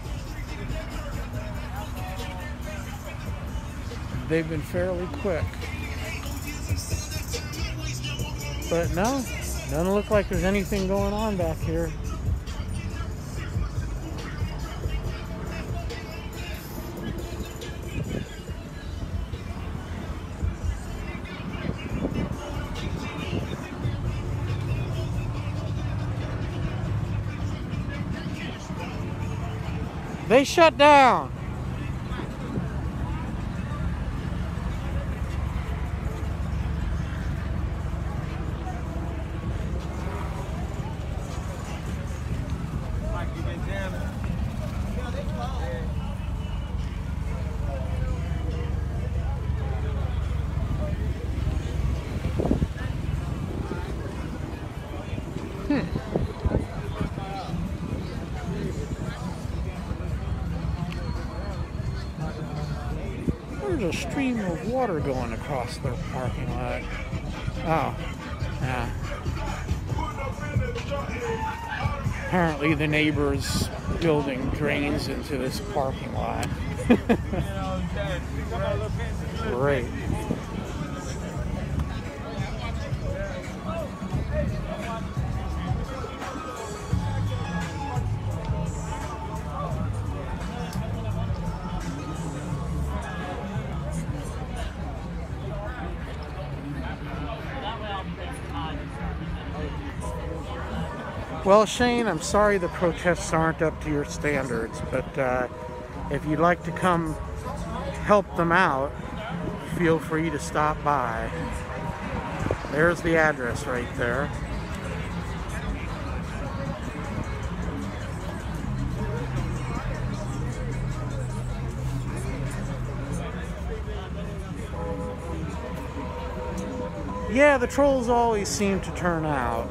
they've been fairly quick. But no, doesn't look like there's anything going on back here. They shut down. There's a stream of water going across their parking lot. Oh, yeah. Apparently the neighbor's building drains into this parking lot. Great. Well, Shane, I'm sorry the protests aren't up to your standards, but if you'd like to come help them out, feel free to stop by. There's the address right there. Yeah, the trolls always seem to turn out.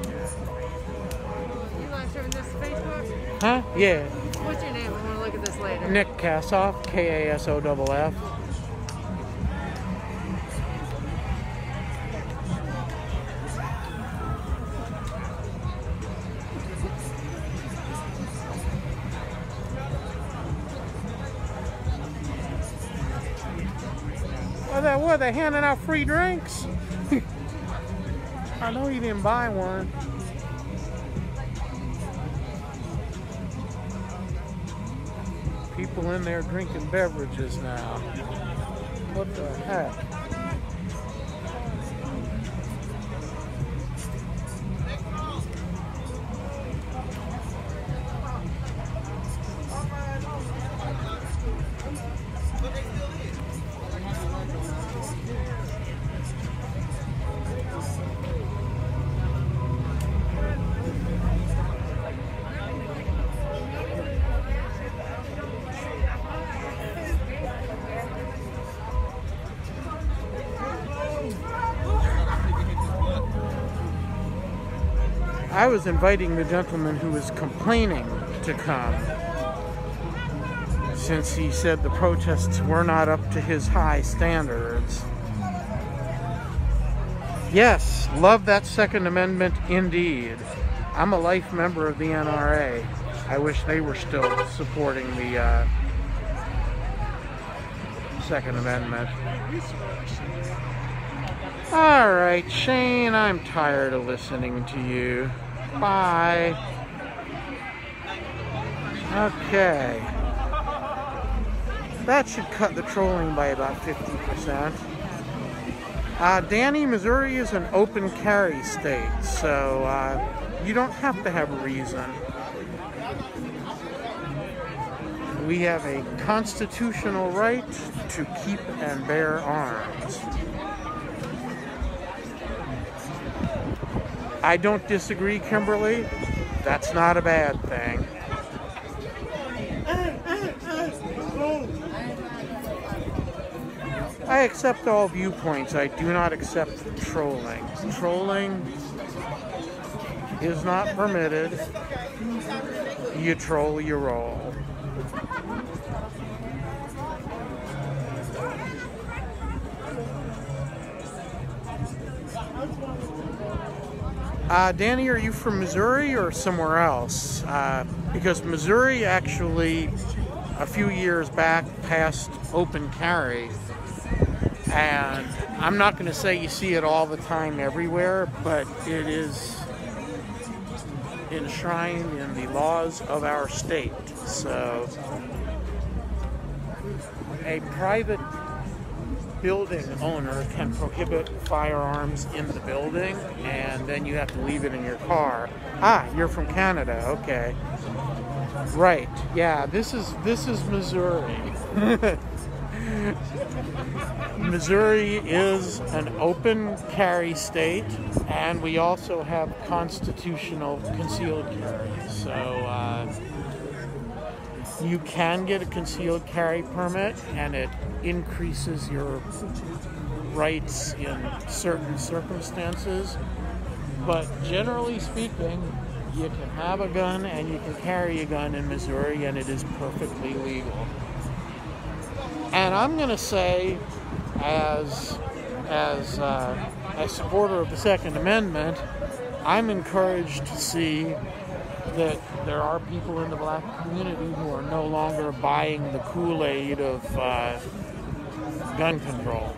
Huh? Yeah. What's your name? I want to look at this later. Nick Kassoff, Kassoff. What, they handing out free drinks? I know you didn't buy one. People in there drinking beverages now. What the heck? I was inviting the gentleman who was complaining to come, since he said the protests were not up to his high standards. Yes, love that Second Amendment indeed. I'm a life member of the NRA. I wish they were still supporting the Second Amendment. Alright, Shane, I'm tired of listening to you. Bye. Okay. That should cut the trolling by about 50%. Danny, Missouri is an open carry state, so you don't have to have a reason. We have a constitutional right to keep and bear arms. I don't disagree, Kimberly. That's not a bad thing. I accept all viewpoints. I do not accept trolling. Trolling is not permitted. You troll, you roll. Danny, are you from Missouri or somewhere else? Because Missouri actually, a few years back, passed open carry. And I'm not going to say you see it all the time everywhere, but it is enshrined in the laws of our state. So, a private building owner can prohibit firearms in the building, and then you have to leave it in your car. Ah, you're from Canada, okay. Right, yeah, this is Missouri. Missouri is an open carry state, and we also have constitutional concealed carry. So you can get a concealed carry permit, and it increases your rights in certain circumstances. But generally speaking, you can have a gun and you can carry a gun in Missouri, and it is perfectly legal. And I'm going to say, as a supporter of the Second Amendment, I'm encouraged to see that there are people in the black community who are no longer buying the Kool-Aid of gun control.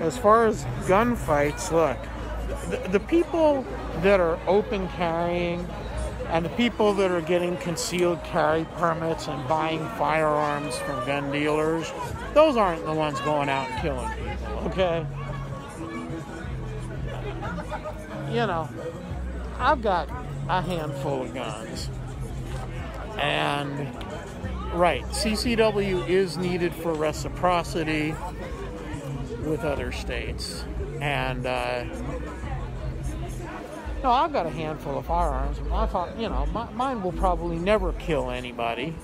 As far as gunfights, look, the people that are open carrying and the people that are getting concealed carry permits and buying firearms from gun dealers, those aren't the ones going out and killing people, okay? You know, I've got a handful of guns. And, right, CCW is needed for reciprocity with other states. And, no, I've got a handful of firearms. I thought, you know, mine will probably never kill anybody.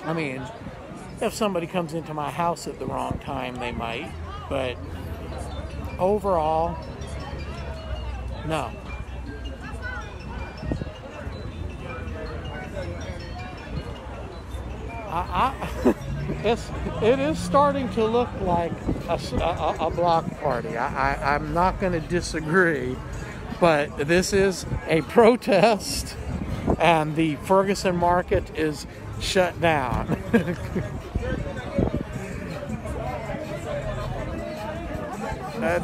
I mean, if somebody comes into my house at the wrong time, they might. But overall, no. It is starting to look like a block party. I'm not going to disagree, but this is a protest, and the Ferguson market is shut down.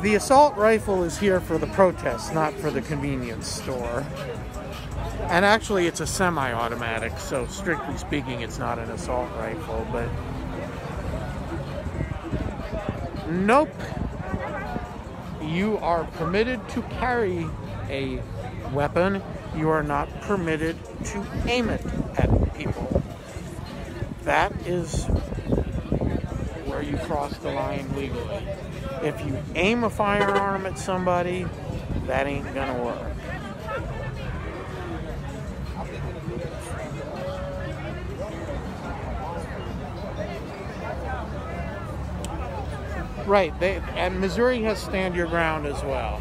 The assault rifle is here for the protest, not for the convenience store. And actually, it's a semi-automatic, so strictly speaking, it's not an assault rifle, but nope. You are permitted to carry a weapon. You are not permitted to aim it at people. That is where you cross the line legally. If you aim a firearm at somebody, that ain't gonna work. Right, and Missouri has stand your ground as well.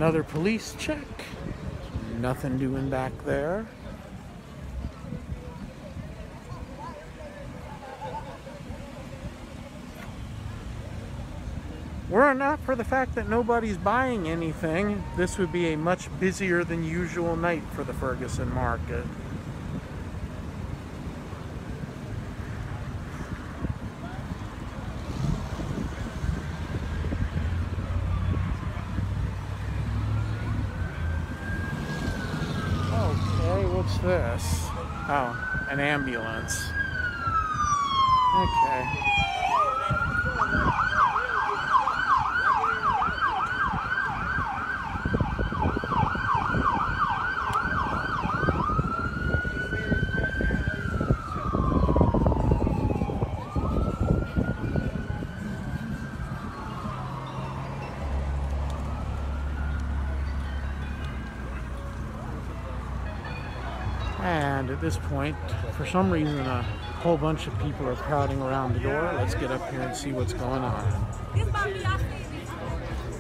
Another police check. Nothing doing back there. Were it not for the fact that nobody's buying anything, this would be a much busier than usual night for the Ferguson market. Okay, what's this? Oh, an ambulance. Okay. And at this point, for some reason, a whole bunch of people are crowding around the door. Let's get up here and see what's going on.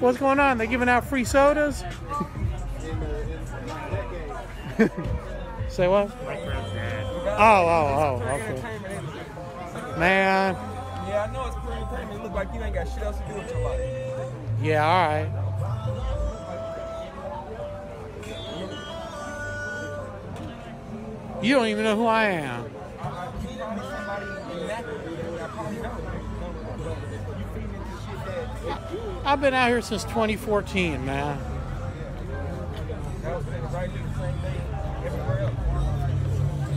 What's going on? They giving out free sodas? Say what? Oh, okay. Man. Yeah, I know it's pretty entertainment. It looks like you ain't got shit else to do with your life. Yeah, all right. You don't even know who I am. I've been out here since 2014, man.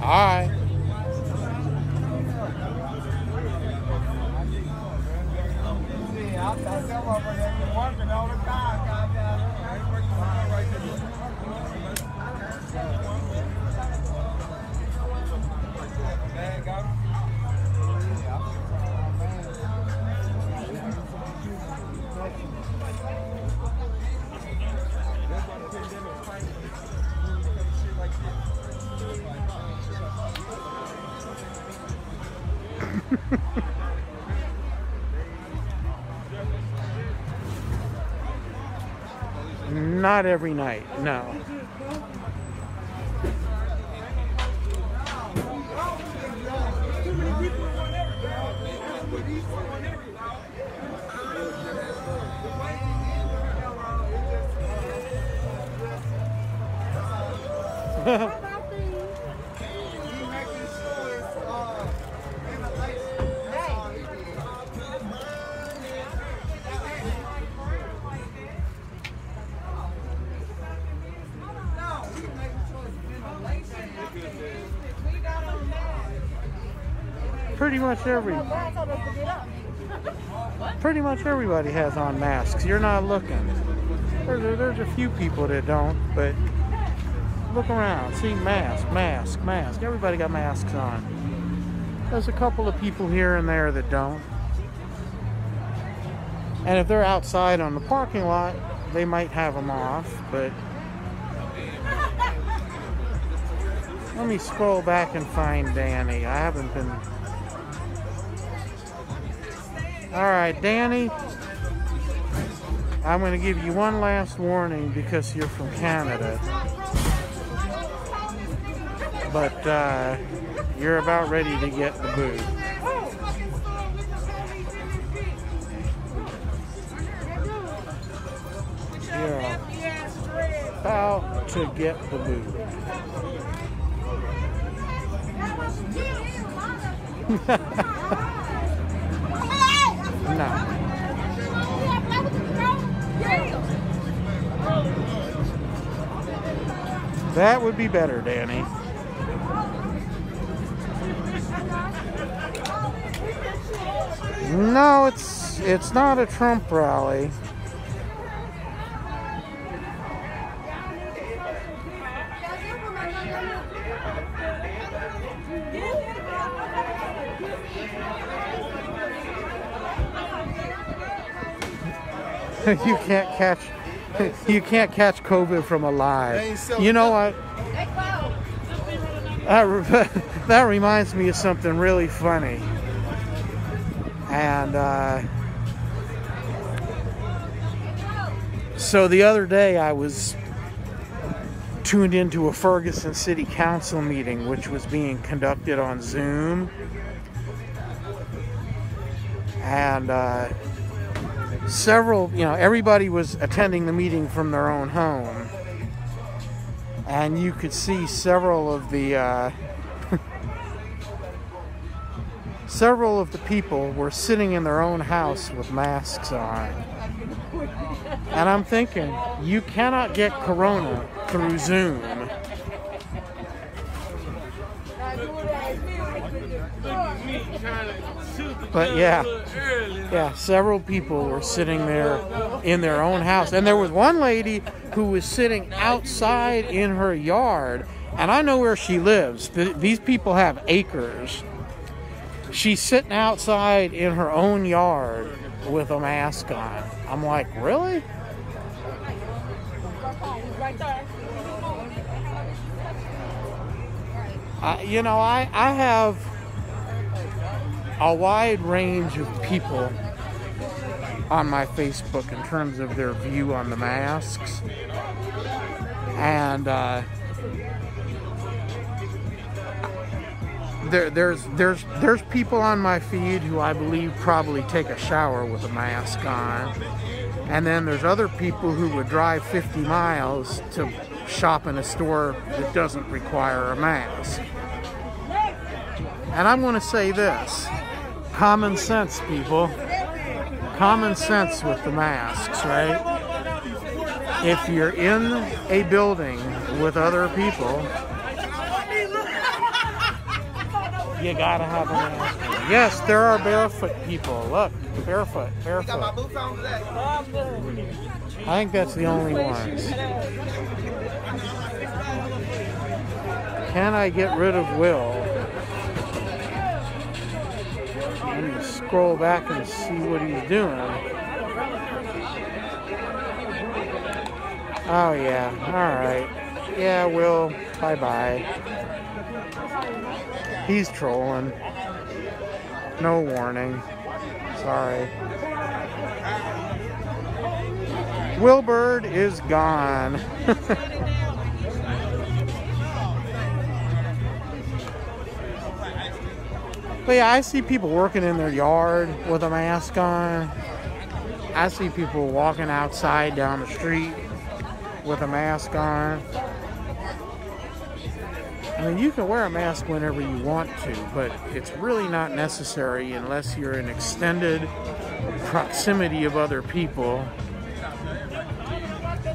All right. Not every night, no. Pretty much everybody has on masks. You're not looking. There's a few people that don't, but look around. See, mask. Everybody got masks on. There's a couple of people here and there that don't. And if they're outside on the parking lot, they might have them off, but let me scroll back and find Danny. I haven't been... Alright, Danny, I'm going to give you one last warning because you're from Canada. But you're about ready to get the boot. You're about to get the boot. No. That would be better, Danny. No, it's not a Trump rally. You can't catch COVID from alive. You know what? That reminds me of something really funny. And So the other day I was tuned into a Ferguson City Council meeting, which was being conducted on Zoom. And several, everybody was attending the meeting from their own home. And you could see several of the people were sitting in their own house with masks on. And I'm thinking, you cannot get corona through Zoom. But yeah, several people were sitting there in their own house. And there was one lady who was sitting outside in her yard. And I know where she lives. These people have acres. She's sitting outside in her own yard with a mask on. I'm like, really? I have a wide range of people on my Facebook in terms of their view on the masks. And there's people on my feed who I believe probably take a shower with a mask on. And then there's other people who would drive 50 miles to shop in a store that doesn't require a mask. And I'm going to say this. Common sense, people. Common sense with the masks, right? If you're in a building with other people, you gotta have a mask. Yes, there are barefoot people. Look, barefoot. I think that's the only ones. Can I get rid of Will? Let me scroll back and see what he's doing. Oh yeah, alright. Yeah, Will, bye-bye. He's trolling. No warning. Sorry. Wilbur is gone. But yeah, I see people working in their yard with a mask on. I see people walking outside down the street with a mask on. I mean, you can wear a mask whenever you want to, but it's really not necessary unless you're in extended proximity of other people,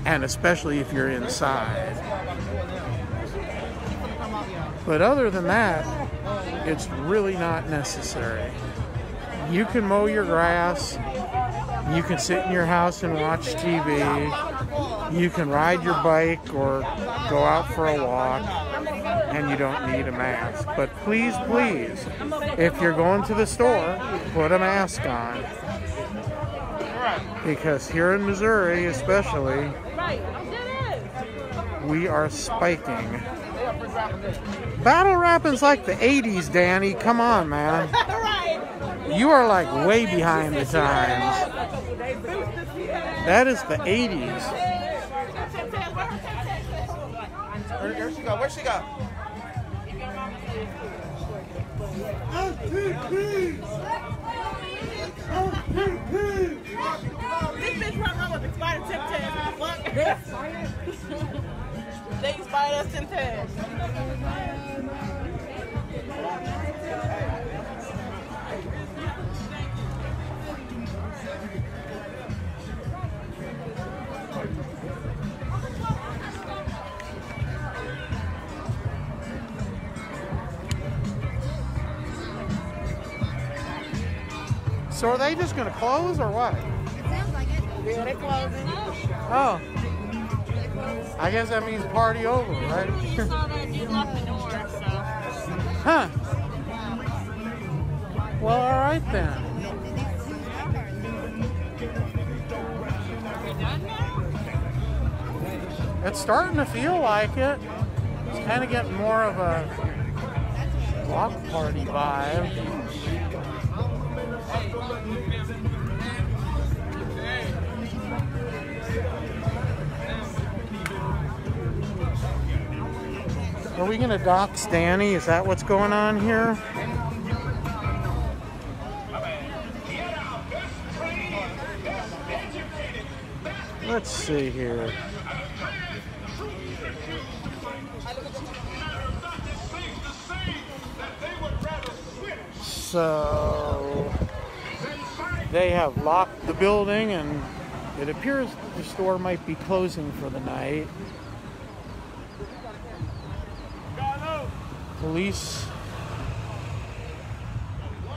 and especially if you're inside. But other than that, it's really not necessary. You can mow your grass, you can sit in your house and watch TV, you can ride your bike or go out for a walk, and you don't need a mask. But please, please, if you're going to the store, put a mask on. Because here in Missouri, especially, we are spiking. Battle rapping's like the 80s, Danny. Come on, man. You are like way behind the times. That is the 80s. Where she go? Where she go? This bitch run around with expired Tim Tams. What? They expired us Tim Tams. So are they just going to close or what? It sounds like it. Yeah, they closing. Oh. I guess that means party over, right? You saw that dude lock the door, so. Huh. Well, all right then. It's starting to feel like it. It's kind of getting more of a block party vibe. Are we gonna dox Danny? Is that what's going on here? Let's see here. So they have locked the building, and it appears the store might be closing for the night. Police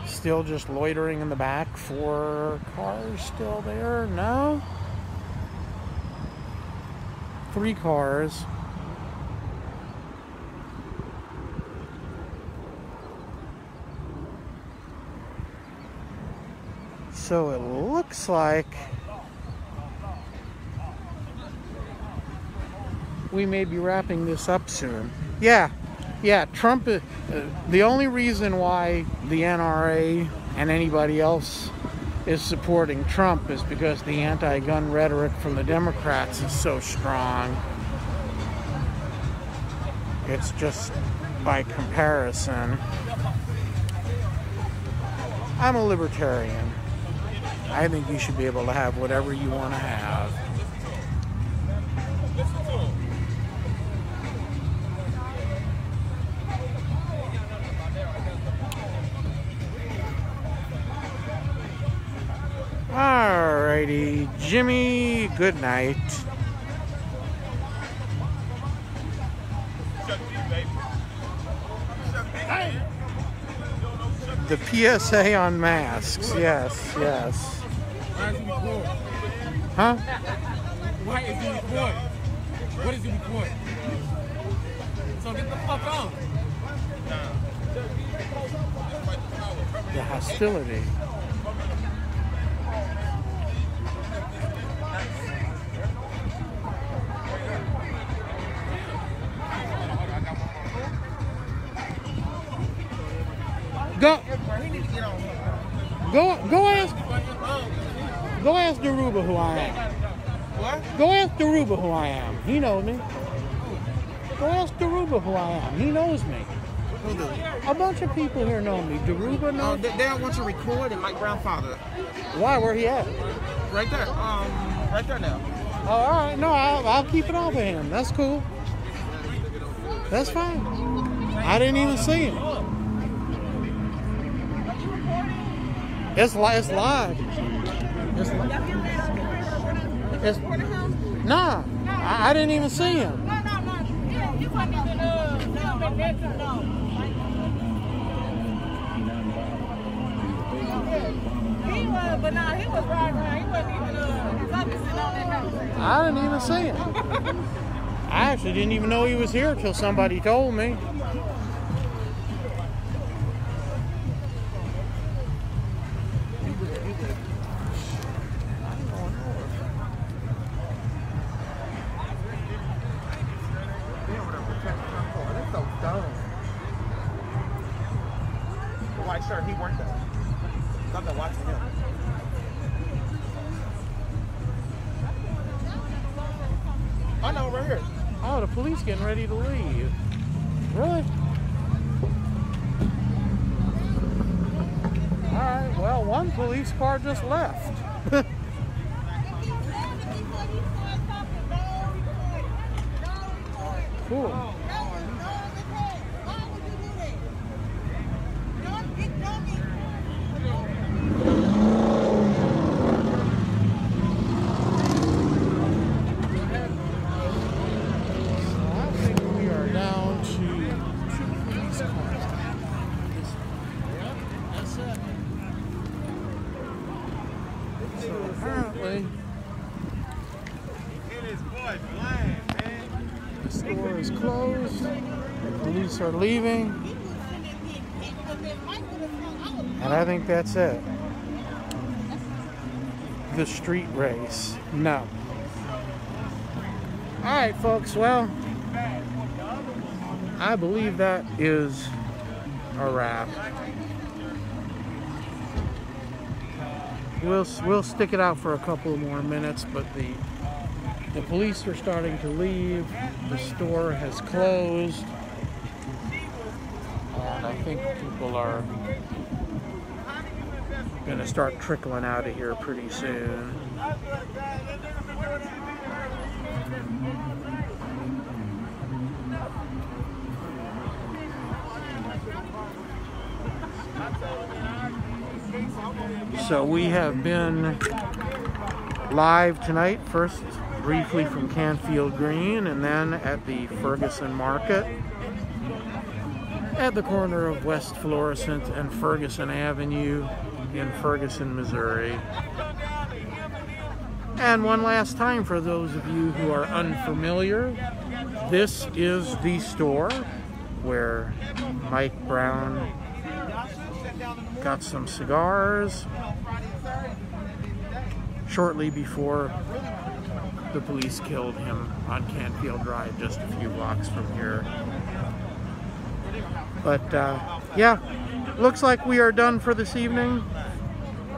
still just loitering in the back. 4 cars still there? No? 3 cars. So it looks like we may be wrapping this up soon. Yeah, Trump, the only reason why the NRA and anybody else is supporting Trump is because the anti-gun rhetoric from the Democrats is so strong. It's just by comparison. I'm a libertarian. I think you should be able to have whatever you want to have. Alrighty, Jimmy, good night. The PSA on masks, yes. Huh? Why is he recording? What is he recording? So get the fuck on. The hostility. Go ask Daruba who I am. What? Go ask Daruba who I am. He knows me. Go ask Daruba who I am. He knows me. Who do? A bunch of people here know me. Daruba knows. They don't want you recording my grandfather. Why? Where he at? Right there. Right there now. Oh, all right. No, I'll keep it off of him. That's cool. That's fine. I didn't even see him. It's live. Nah, I didn't even see him. No. You wasn't even no. He was, but nah, he was right around. He wasn't even focusing on that house. I didn't even see him. I actually didn't even know he was here till somebody told me. Sure, he worked there. I've been watching him. I know, right here. Oh, the police getting ready to leave. Really? All right, well, one police car just left. Cool. The store is closed. The police are leaving. And I think that's it. The street race. No. Alright, folks. Well, I believe that is a wrap. We'll stick it out for a couple more minutes, but the police are starting to leave. The store has closed. think people are going to start trickling out of here pretty soon. So we have been live tonight, first briefly from Canfield Green and then at the Ferguson Market at the corner of West Florissant and Ferguson Avenue in Ferguson, Missouri. And one last time for those of you who are unfamiliar, this is the store where Mike Brown got some cigars shortly before the police killed him on Canfield Drive, just a few blocks from here. But yeah, looks like we are done for this evening.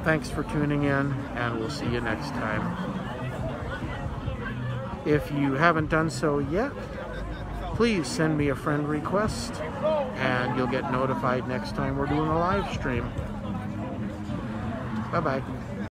Thanks for tuning in, and we'll see you next time. If you haven't done so yet, please send me a friend request, and you'll get notified next time we're doing a live stream. Bye-bye.